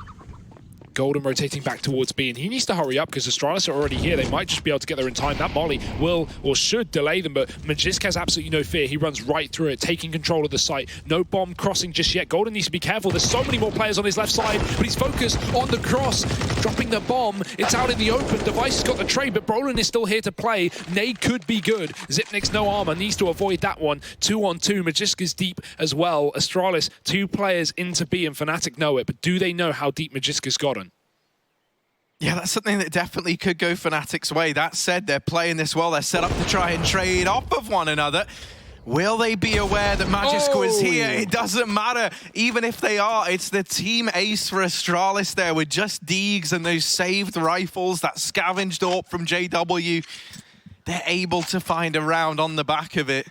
Golden rotating back towards B, and he needs to hurry up because Astralis are already here. They might just be able to get there in time. That molly will or should delay them, but Magisk has absolutely no fear. He runs right through it, taking control of the site. No bomb crossing just yet. Golden needs to be careful. There's so many more players on his left side, but he's focused on the cross. Dropping the bomb. It's out in the open. Device has got the trade, but Brollan is still here to play. Nade could be good. Zipnik's no armor. Needs to avoid that one. 2-on-2. Magisk is deep as well. Astralis, 2 players into B, and Fnatic know it, but do they know how deep Magisk has gotten? Yeah, that's something that definitely could go Fnatic's way. That said, they're playing this well. They're set up to try and trade off of one another. Will they be aware that Magisk was here? It doesn't matter. Even if they are, it's the team ace for Astralis there with just Deegs and those saved rifles, that scavenged AWP from JW. They're able to find a round on the back of it.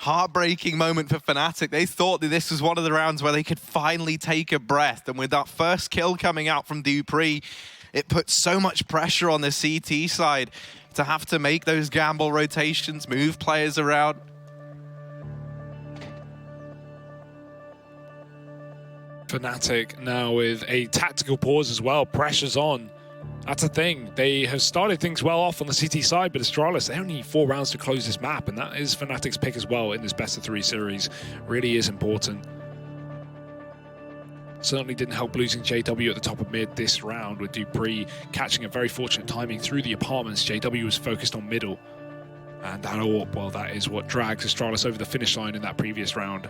Heartbreaking moment for Fnatic. They thought that this was one of the rounds where they could finally take a breath. And with that first kill coming out from dupreeh, it put so much pressure on the CT side to have to make those gamble rotations, move players around. Fnatic now with a tactical pause as well. Pressure's on. That's a thing. They have started things well off on the CT side, but Astralis, they only need 4 rounds to close this map, and that is Fnatic's pick as well in this best-of-3 series. Really is important. Certainly didn't help losing JW at the top of mid this round, with dupreeh catching a very fortunate timing through the apartments. JW was focused on middle, and that AWP, well, that is what drags Astralis over the finish line in that previous round.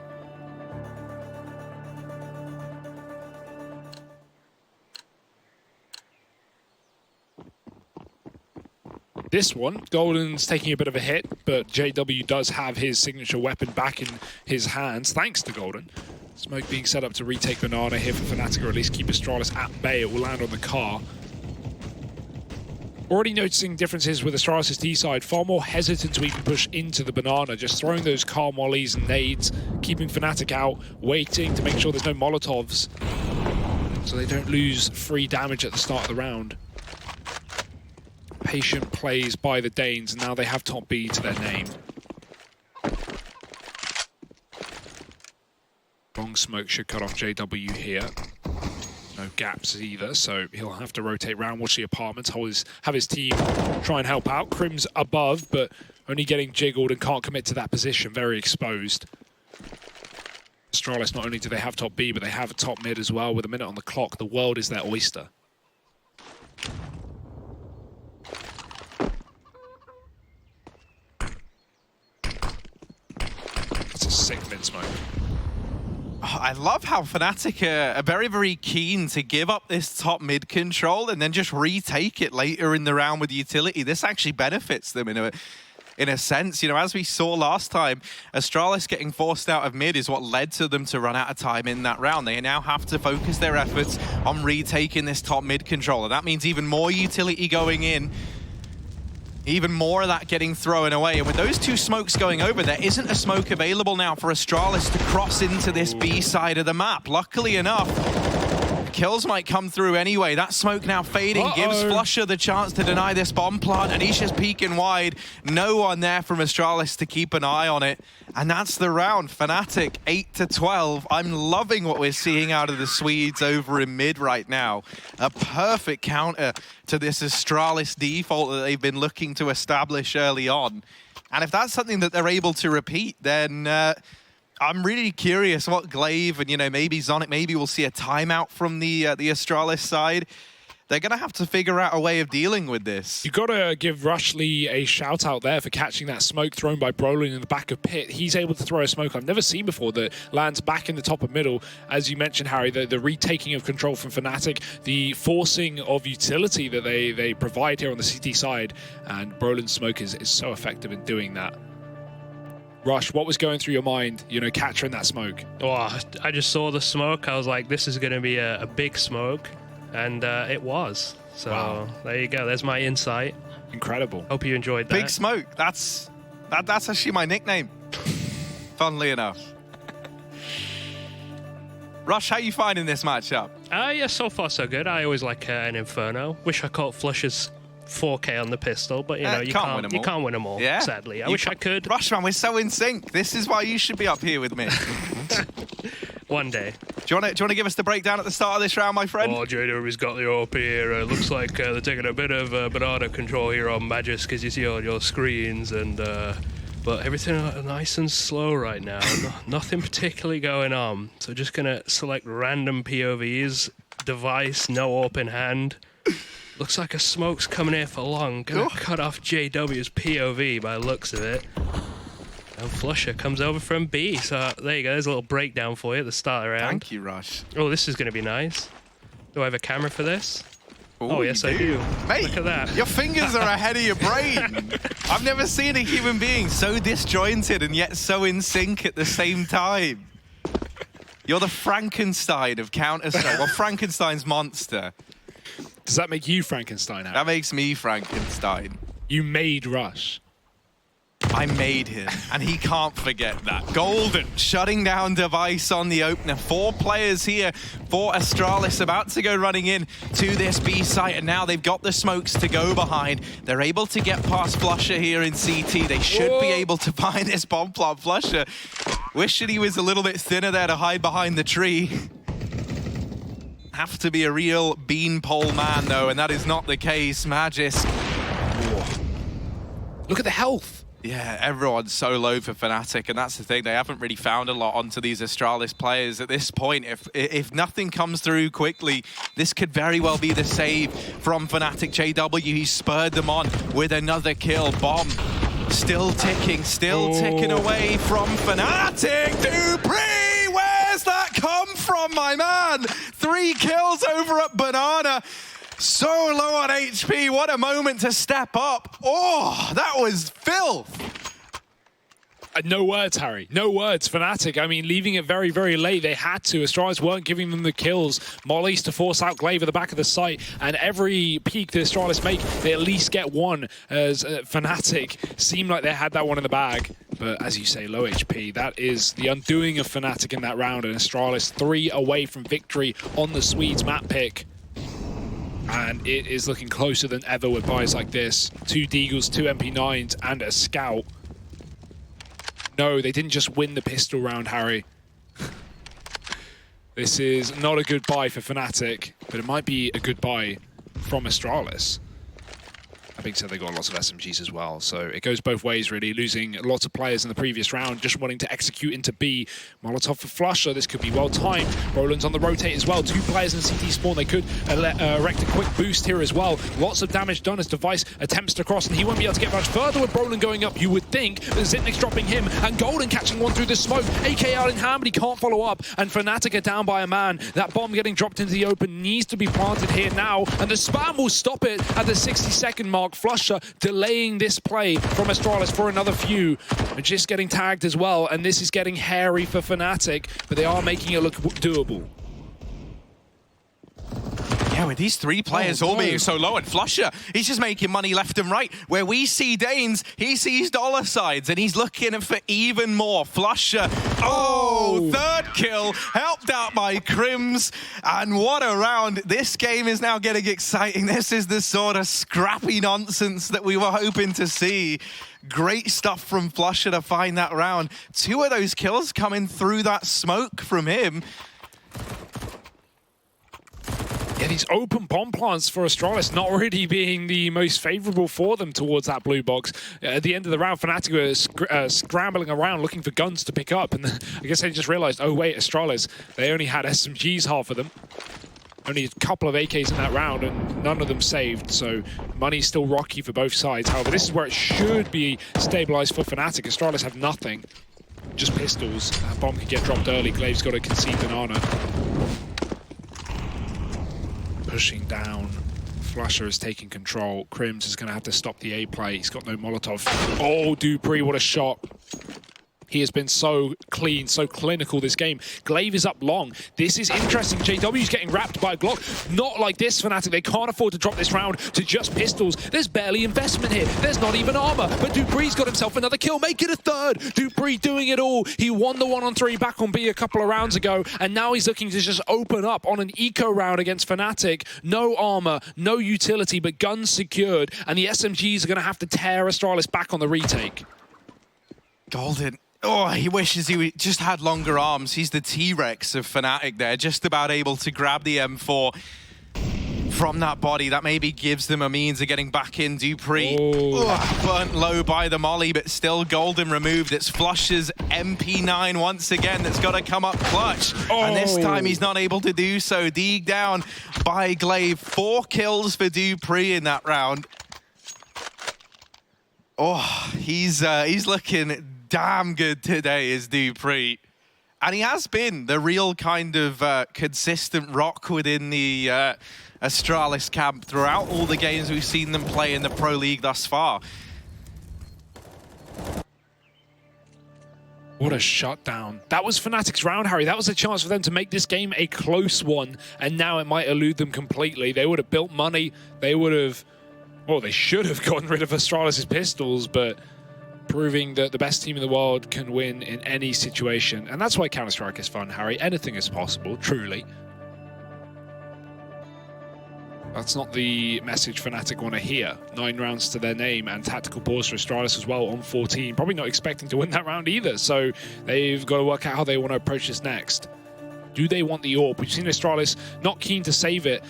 This one, Golden's taking a bit of a hit, but JW does have his signature weapon back in his hands, thanks to Golden. Smoke being set up to retake Banana here for Fnatic, or at least keep Astralis at bay. It will land on the car. Already noticing differences with Astralis' D side, far more hesitant to even push into the Banana, just throwing those car mollies and nades, keeping Fnatic out, waiting to make sure there's no Molotovs, so they don't lose free damage at the start of the round. Patient plays by the Danes, and now they have top B to their name. Long smoke should cut off JW here. No gaps either, so he'll have to rotate around, watch the apartments, have his team try and help out. KRIMZ above, but only getting jiggled and can't commit to that position, very exposed. Astralis, not only do they have top B, but they have top mid as well. With a minute on the clock, the world is their oyster. That's a sick mid smoke. I love how Fnatic are very, very keen to give up this top mid control and then just retake it later in the round with utility. This actually benefits them in a sense. You know, as we saw last time, Astralis getting forced out of mid is what led to them to run out of time in that round. They now have to focus their efforts on retaking this top mid control. And that means even more utility going in. Even more of that getting thrown away. And with those 2 smokes going over, there isn't a smoke available now for Astralis to cross into this B side of the map. Luckily enough, kills might come through anyway. That smoke now fading gives flusha the chance to deny this bomb plant. Anisha's peeking wide. No one there from Astralis to keep an eye on it. And that's the round. Fnatic 8-12. I'm loving what we're seeing out of the Swedes over in mid right now. A perfect counter to this Astralis default that they've been looking to establish early on. And if that's something that they're able to repeat, then I'm really curious what Glaive and, you know, maybe Zonic, maybe we'll see a timeout from the Astralis side. They're going to have to figure out a way of dealing with this. You've got to give Rushley a shout out there for catching that smoke thrown by Brollan in the back of pit. He's able to throw a smoke I've never seen before that lands back in the top of middle. As you mentioned, Harry, the retaking of control from Fnatic, the forcing of utility that they provide here on the CT side, and Brollan's smoke is so effective in doing that. Rush, what was going through your mind, you know, capturing that smoke? Oh, I just saw the smoke. I was like, this is going to be a big smoke. And it was. So There you go. There's my insight. Incredible. Hope you enjoyed that. Big smoke. That's That's actually my nickname, funnily enough. Rush, how you finding this matchup? Yeah, so far so good. I always like an Inferno. Wish I caught Flusha's 4K on the pistol, but you know, you can't win them all, yeah. sadly. I wish I could. Rush, man, we're so in sync. This is why you should be up here with me. One day. Do you want to give us the breakdown at the start of this round, my friend? Oh, JW's got the OP here. Looks like they're taking a bit of banana control here on Magisk, as you see on your screens, and but everything nice and slow right now. Nothing particularly going on. So just gonna select random POVs. Device, no open hand. Looks like a smoke's coming here for long. Gonna cut off JW's POV by the looks of it. And flusha comes over from B. So there you go. There's a little breakdown for you at the start of the round. Thank you, Rush. Oh, this is gonna be nice. Do I have a camera for this? Ooh, oh, yes, I do. Mate, look at that. Your fingers are ahead of your brain. I've never seen a human being so disjointed and yet so in sync at the same time. You're the Frankenstein of Counter-Strike. Well, Frankenstein's monster. Does that make you Frankenstein, Harry? That makes me Frankenstein. You made Rush. I made him, and he can't forget that. Golden shutting down Device on the opener. 4 players here for Astralis about to go running in to this B site, and now they've got the smokes to go behind. They're able to get past flusha here in CT. They should be able to find this bomb plant. flusha wishing he was a little bit thinner there to hide behind the tree. Have to be a real beanpole man, though, and that is not the case. Magisk. Look at the health. Yeah, everyone's so low for Fnatic, and that's the thing. They haven't really found a lot onto these Astralis players at this point. If nothing comes through quickly, this could very well be the save from Fnatic. JW, he spurred them on with another kill. Bomb still ticking away from Fnatic. dupreeh, where's that come from, my man? 3 kills over at Banana. So low on HP, what a moment to step up. Oh, that was filth. No words, Harry. No words. Fnatic, I mean, leaving it very, very late. They had to. Astralis weren't giving them the kills. Mollies to force out Glaive at the back of the site. And every peak the Astralis make, they at least get one. As Fnatic seemed like they had that one in the bag. But as you say, low HP. That is the undoing of Fnatic in that round. And Astralis 3 away from victory on the Swedes map pick. And it is looking closer than ever with buys like this. 2 Deagles, 2 MP9s, and a Scout. No, they didn't just win the pistol round, Harry. This is not a good buy for Fnatic, but it might be a good buy from Astralis. I think so. They got lots of SMGs as well, so it goes both ways really. Losing lots of players in the previous round, just wanting to execute into B. Molotov for flusha. This could be well timed. Brollan's on the rotate as well. 2 players in CT spawn. They could erect a quick boost here as well. Lots of damage done as Device attempts to cross, and he won't be able to get much further with Brollan going up. You would think, but Zitnik's dropping him, and Golden catching one through the smoke. AK out in hand, but he can't follow up, and Fnatic are down by a man. That bomb getting dropped into the open needs to be planted here now, and the spam will stop it at the 60-second mark. flusha delaying this play from Astralis for another few. Just getting tagged as well, and this is getting hairy for Fnatic, but they are making it look doable. Yeah, with these 3 players all being so low, and flusha, he's just making money left and right. Where we see Danes, he sees dollar signs, and he's looking for even more. flusha, third kill, helped out by KRIMZ, and what a round. This game is now getting exciting. This is the sort of scrappy nonsense that we were hoping to see. Great stuff from flusha to find that round. 2 of those kills coming through that smoke from him. Yeah, these open bomb plants for Astralis not really being the most favorable for them towards that blue box. At the end of the round, Fnatic were scrambling around looking for guns to pick up, and I guess they just realized, oh wait, Astralis, they only had SMGs, half of them. Only a couple of AKs in that round, and none of them saved, so money's still rocky for both sides. However, this is where it should be stabilized for Fnatic. Astralis have nothing, just pistols. That bomb can get dropped early. Glaive's got to concede banana. Pushing down. flusha is taking control. KRIMZ is going to have to stop the A play. He's got no Molotov. Oh, dupreeh, what a shot. He has been so clean, so clinical this game. Glaive is up long. This is interesting. JW's getting wrapped by a Glock. Not like this, Fnatic. They can't afford to drop this round to just pistols. There's barely investment here. There's not even armor. But dupreeh's got himself another kill. Make it a third. dupreeh doing it all. He won the 1-on-3 back on B a couple of rounds ago. And now he's looking to just open up on an eco round against Fnatic. No armor, no utility, but guns secured. And the SMGs are going to have to tear Astralis back on the retake. Golden. Oh, he wishes he just had longer arms. He's the T-Rex of Fnatic there, just about able to grab the M4 from that body. That maybe gives them a means of getting back in. dupreeh burnt low by the molly, but still Golden removed. It's flusha's MP9 once again that's got to come up clutch. And this time he's not able to do so. Deeg down by Glaive. 4 kills for dupreeh in that round. Oh, he's looking damn good today, is dupreeh. And he has been the real kind of consistent rock within the Astralis camp throughout all the games we've seen them play in the Pro League thus far. What a shutdown. That was Fnatic's round, Harry. That was a chance for them to make this game a close one, and now it might elude them completely. They would have built money. They would have... Well, they should have gotten rid of Astralis' pistols, but proving that the best team in the world can win in any situation. And that's why Counter-Strike is fun, Harry. Anything is possible, truly. That's not the message Fnatic want to hear. 9 rounds to their name and tactical pause for Astralis as well on 14. Probably not expecting to win that round either, so they've got to work out how they want to approach this next. Do they want the AWP? We've seen Astralis not keen to save it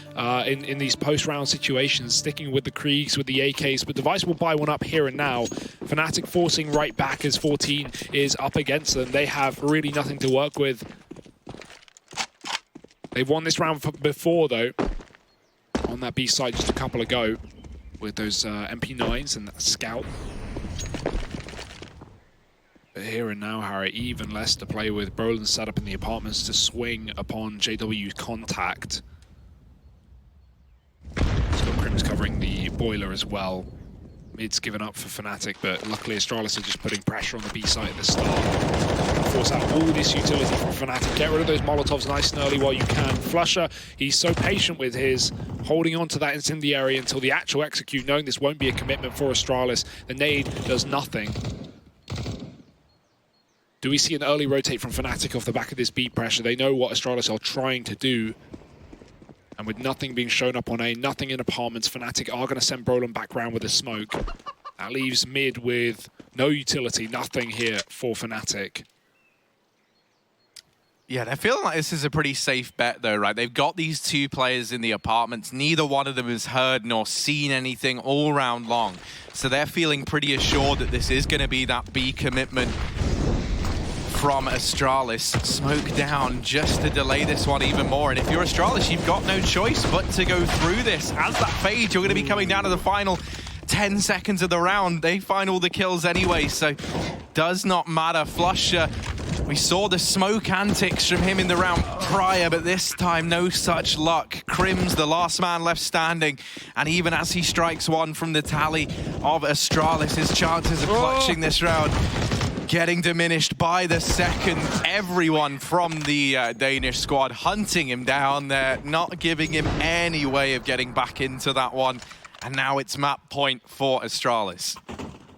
in these post-round situations, sticking with the KRIMZ, with the AKs, but Device will buy one up here and now. Fnatic forcing right back as 14 is up against them. They have really nothing to work with. They've won this round before, though, on that B side just a couple ago with those MP9s and that scout. But here and now, Harry, even less to play with. Brollan set up in the apartments to swing upon JW's contact. He's got KRIMZ covering the boiler as well. Mid's given up for Fnatic, but luckily Astralis are just putting pressure on the B site at the start. Force out all this utility from Fnatic. Get rid of those Molotovs nice and early while you can. flusha, he's so patient with his, holding on to that incendiary until the actual execute, knowing this won't be a commitment for Astralis. The nade does nothing. Do we see an early rotate from Fnatic off the back of this beat pressure? They know what Astralis are trying to do. And with nothing being shown up on A, nothing in apartments, Fnatic are going to send Brollan back round with a smoke. That leaves mid with no utility, nothing here for Fnatic. Yeah, they're feeling like this is a pretty safe bet though, right? They've got these 2 players in the apartments. Neither one of them has heard nor seen anything all round long. So they're feeling pretty assured that this is going to be that B commitment from Astralis. Smoke down just to delay this one even more. And if you're Astralis, you've got no choice but to go through this. As that fades, you're going to be coming down to the final 10 seconds of the round. They find all the kills anyway, so does not matter. flusha, we saw the smoke antics from him in the round prior, but this time no such luck. KRIMZ, the last man left standing, and even as he strikes one from the tally of Astralis, his chances of clutching this round getting diminished by the second. Everyone from the Danish squad hunting him down there, not giving him any way of getting back into that one. And now it's map point for Astralis.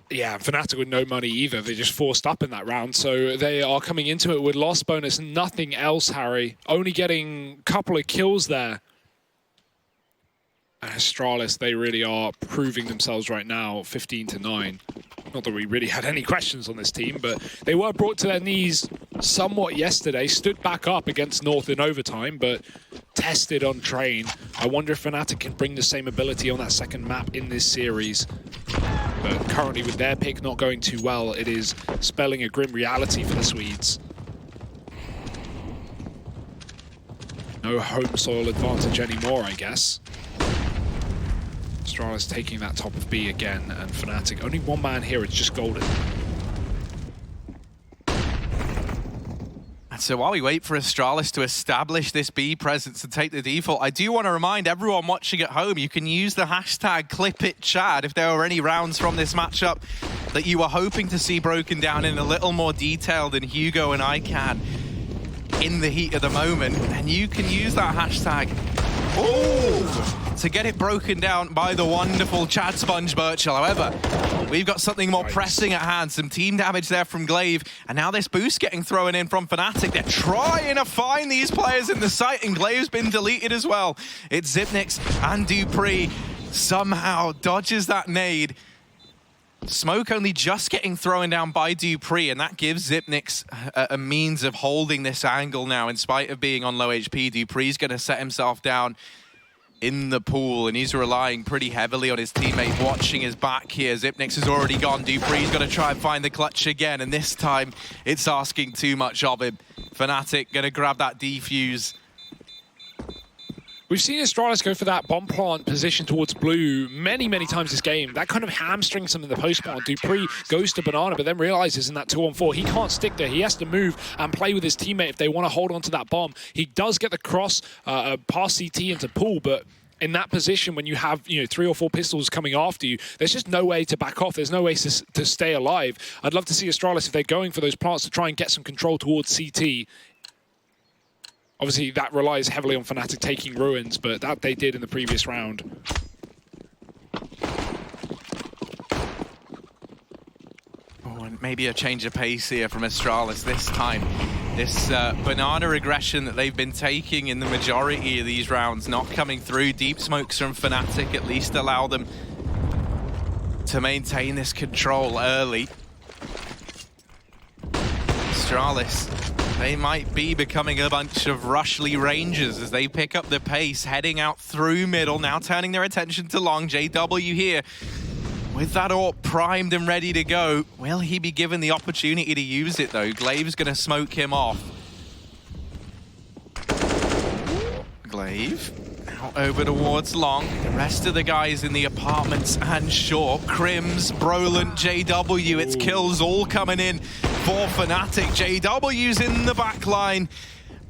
Yeah, Fnatic with no money either. They just forced up in that round, so they are coming into it with loss bonus, nothing else, Harry. Only getting a couple of kills there. And Astralis, they really are proving themselves right now, 15-9. Not that we really had any questions on this team, but they were brought to their knees somewhat yesterday, stood back up against North in overtime, but tested on train. I wonder if Fnatic can bring the same ability on that second map in this series. But currently with their pick not going too well, it is spelling a grim reality for the Swedes. No home soil advantage anymore, I guess. Astralis taking that top of B again, and Fnatic, only one man here, it's just Golden. So while we wait for Astralis to establish this B presence and take the default, I do want to remind everyone watching at home, you can use the hashtag #ClipItChad if there were any rounds from this matchup that you were hoping to see broken down in a little more detail than Hugo and I can in the heat of the moment. And you can use that hashtag to get it broken down by the wonderful Chad Sponge Birchall. However, we've got something more pressing at hand. Some team damage there from Glaive, and now this boost getting thrown in from Fnatic. They're trying to find these players in the site, and Glaive's been deleted as well. It's Xyp9x and dupreeh somehow dodges that nade. Smoke only just getting thrown down by dupreeh, and that gives Xyp9x a means of holding this angle now in spite of being on low HP. dupreeh's going to set himself down in the pool, and he's relying pretty heavily on his teammate watching his back here. Xyp9x has already gone. dupreeh's got to try and find the clutch again, and this time it's asking too much of him. Fnatic going to grab that defuse. We've seen Astralis go for that bomb plant position towards blue many, many times this game. That kind of hamstrings him in the post plant. dupreeh goes to Banana, but then realizes in that 2-on-4, he can't stick there. He has to move and play with his teammate if they want to hold on to that bomb. He does get the cross past CT into pool, but in that position, when you have 3 or 4 pistols coming after you, there's just no way to back off. There's no way to stay alive. I'd love to see Astralis, if they're going for those plants, to try and get some control towards CT. Obviously, that relies heavily on Fnatic taking ruins, but that they did in the previous round. Oh, and maybe a change of pace here from Astralis this time. This banana aggression that they've been taking in the majority of these rounds, not coming through. Deep smokes from Fnatic at least allow them to maintain this control early. Astralis, they might be becoming a bunch of Rushly Rangers as they pick up the pace, heading out through middle, now turning their attention to long. JW here with that AWP primed and ready to go. Will he be given the opportunity to use it though? Glaive's going to smoke him off. Glaive out over towards long. The rest of the guys in the apartments and short. KRIMZ, Brollan, JW. It's kills all coming in for Fnatic. JW's in the back line,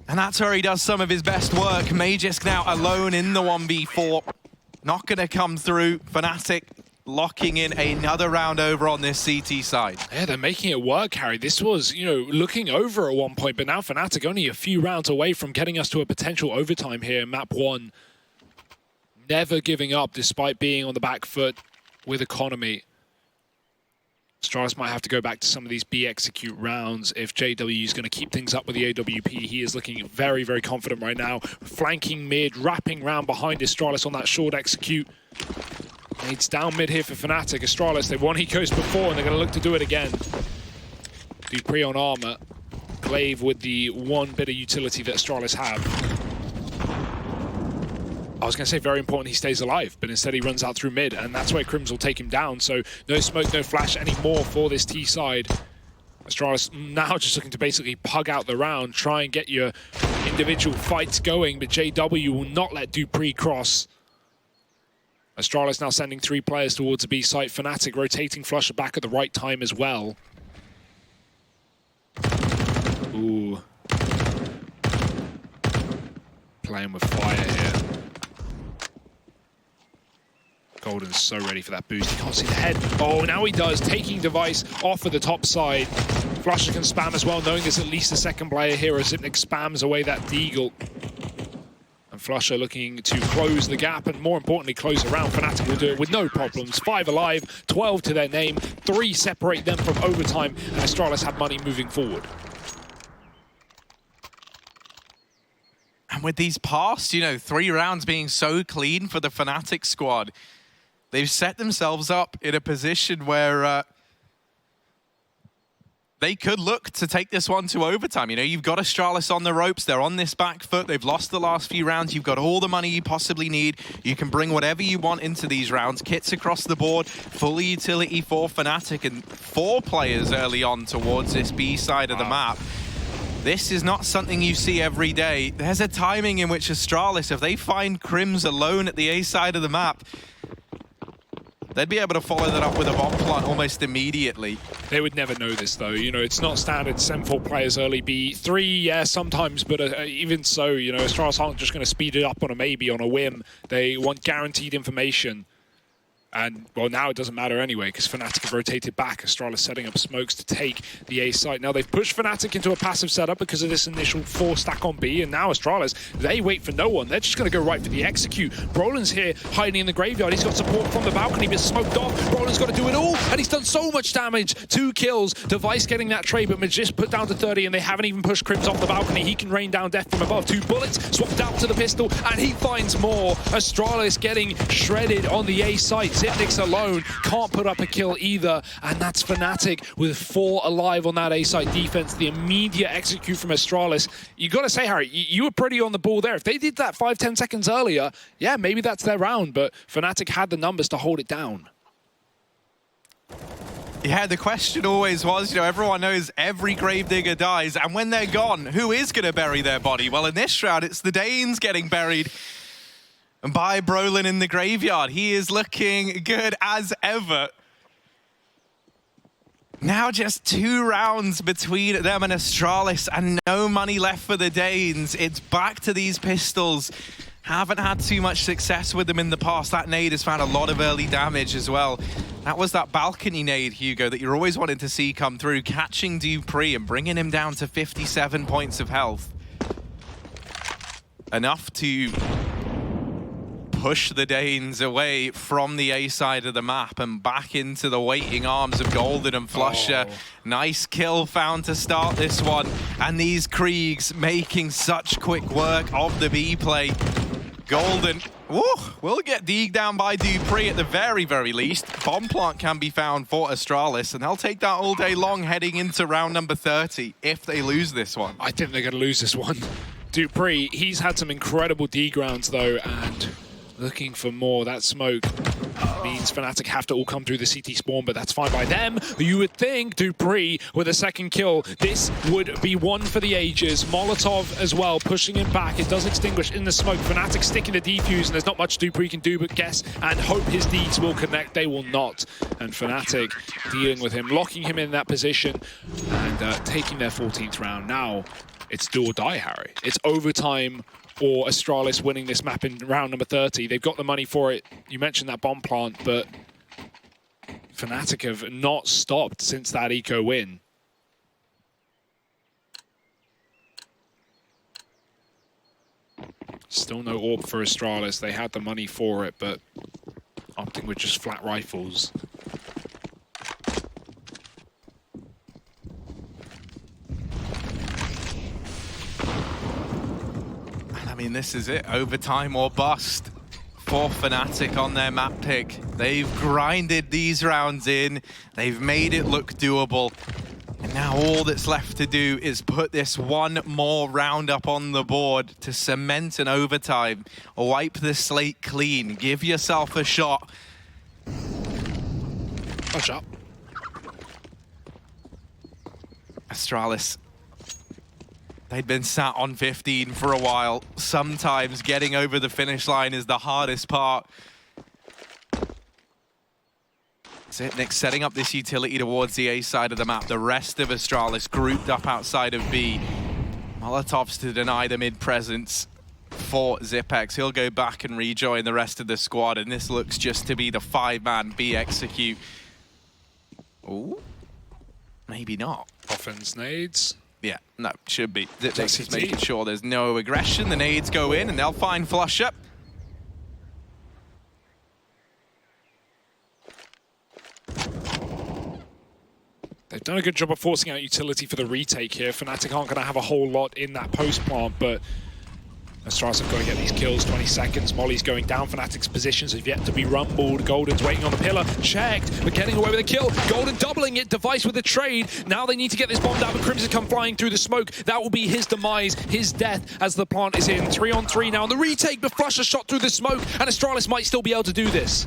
and that's where he does some of his best work. Magisk now alone in the 1v4. Not going to come through. Fnatic locking in another round over on this CT side. Yeah, they're making it work, Harry. This was, looking over at one point, but now Fnatic only a few rounds away from getting us to a potential overtime here in map 1. Never giving up despite being on the back foot with economy. Astralis might have to go back to some of these B execute rounds if JW is going to keep things up with the AWP. He is looking very, very confident right now. Flanking mid, wrapping round behind Astralis on that short execute. It's down mid here for Fnatic. Astralis, they won Ecos before and they're going to look to do it again. dupreeh on armor. Glaive with the one bit of utility that Astralis have. I was going to say very important he stays alive, but instead he runs out through mid, and that's where KRIMZ will take him down. So no smoke, no flash anymore for this T side. Astralis now just looking to basically pug out the round, try and get your individual fights going, but JW will not let dupreeh cross. Astralis now sending 3 players towards the B site. Fnatic rotating flusha back at the right time as well. Ooh. Playing with fire here. Golden's so ready for that boost. He can't see the head. Oh, now he does. Taking device off of the top side. flusha can spam as well, knowing there's at least a second player here as Xyp9x spams away that deagle. And flusha looking to close the gap and, more importantly, close around. Fnatic will do it with no problems. 5 alive, 12 to their name. 3 separate them from overtime, and Astralis have money moving forward. And with these past, 3 rounds being so clean for the Fnatic squad, they've set themselves up in a position where they could look to take this one to overtime. You've got Astralis on the ropes. They're on this back foot. They've lost the last few rounds. You've got all the money you possibly need. You can bring whatever you want into these rounds. Kits across the board. Full utility for Fnatic, and 4 players early on towards this B side of the map. This is not something you see every day. There's a timing in which Astralis, if they find KRIMZ alone at the A side of the map, They'd be able to follow that up with a bomb plant almost immediately. They would never know this, though. You know, it's not standard send 4 players early B. 3, yeah, sometimes, but even so, you know, Astralis aren't just going to speed it up on a maybe, on a whim. They want guaranteed information. And, well, now it doesn't matter anyway, because Fnatic have rotated back. Astralis setting up smokes to take the A site. Now, they've pushed Fnatic into a passive setup because of this initial 4 stack on B, and now Astralis, they wait for no one. They're just going to go right for the execute. Brollan's here, hiding in the graveyard. He's got support from the balcony, but smoked off. Brollan's got to do it all, and he's done so much damage. 2 kills. Device getting that trade, but Magisk put down to 30, and they haven't even pushed KRIMZ off the balcony. He can rain down death from above. 2 bullets, swapped out to the pistol, and he finds more. Astralis getting shredded on the A site. Zipnix alone can't put up a kill either, and that's Fnatic with 4 alive on that A site defense. The immediate execute from Astralis. You got to say, Harry, you were pretty on the ball there. If they did that 5-10 seconds earlier, yeah, maybe that's their round, but Fnatic had the numbers to hold it down. Yeah, the question always was, you know, everyone knows every Gravedigger dies, and when they're gone, who is going to bury their body? Well, in this round, it's the Danes getting buried by Brollan in the graveyard. He is looking good as ever. Now just 2 rounds between them and Astralis, and no money left for the Danes. It's back to these pistols. Haven't had too much success with them in the past. That nade has found a lot of early damage as well. That was that balcony nade, Hugo, that you're always wanting to see come through, catching dupreeh and bringing him down to 57 points of health. Enough to push the Danes away from the A side of the map and back into the waiting arms of Golden and flusha. Oh. Nice kill found to start this one. And these KRIMZ making such quick work of the B play. Golden will get degged down by dupreeh at the very, very least. Bomb plant can be found for Astralis, and they'll take that all day long heading into round number 30 if they lose this one. I think they're going to lose this one. dupreeh, he's had some incredible D grounds, though, and looking for more. That smoke means Fnatic have to all come through the CT spawn, but that's fine by them. You would think dupreeh with a second kill, this would be one for the ages. Molotov as well, pushing him back. It does extinguish in the smoke. Fnatic sticking the defuse, and there's not much dupreeh can do but guess and hope his deeds will connect. They will not. And Fnatic dealing with him, locking him in that position, and taking their 14th round. Now it's do or die, Harry. It's overtime or Astralis winning this map in round number 30. They've got the money for it. You mentioned that bomb plant, but Fnatic have not stopped since that eco win. Still no orb for Astralis. They had the money for it, but opting with just flat rifles. I mean, this is it. Overtime or bust for Fnatic on their map pick. They've grinded these rounds in. They've made it look doable. And now all that's left to do is put this one more round up on the board to cement an overtime. Wipe the slate clean. Give yourself a shot. Watch out. Astralis, they'd been sat on 15 for a while. Sometimes getting over the finish line is the hardest part. Zipnix setting up this utility towards the A side of the map. The rest of Astralis grouped up outside of B. Molotovs to deny the mid presence for Zipex. He'll go back and rejoin the rest of the squad, and this looks just to be the 5-man B execute. Ooh, maybe not. Offense nades. Yeah, no, should be. Zipnix is CT. making sure there's no aggression. The nades go in and they'll find flusha. They've done a good job of forcing out utility for the retake here. Fnatic aren't going to have a whole lot in that post plant, but Astralis have got to get these kills. 20 seconds. Molly's going down. Fnatic's positions have yet to be rumbled. Golden's waiting on the pillar. Checked, but getting away with a kill. Golden doubling it. Device with a trade. Now they need to get this bomb down, but KRIMZ come flying through the smoke. That will be his demise, his death, as the plant is in. 3-on-3 now. And the retake, but flusha shot through the smoke, and Astralis might still be able to do this.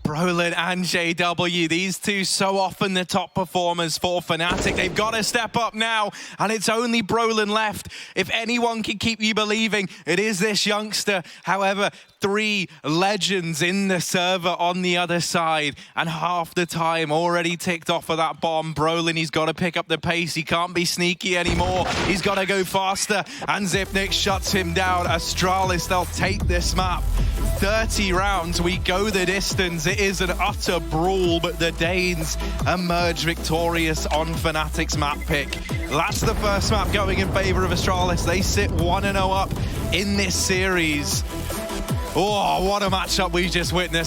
Brollan and JW, these two so often the top performers for Fnatic. They've got to step up now, and it's only Brollan left. If anyone can keep you believing, it is this youngster. However, 3 legends in the server on the other side, and half the time already ticked off of that bomb. Brollan, he's got to pick up the pace. He can't be sneaky anymore. He's got to go faster, and Xyp9x shuts him down. Astralis, they'll take this map. 30 rounds, we go the distance. It is an utter brawl, but the Danes emerge victorious on Fnatic's map pick. That's the first map going in favor of Astralis. They sit 1-0 up in this series. Oh, what a matchup we just witnessed.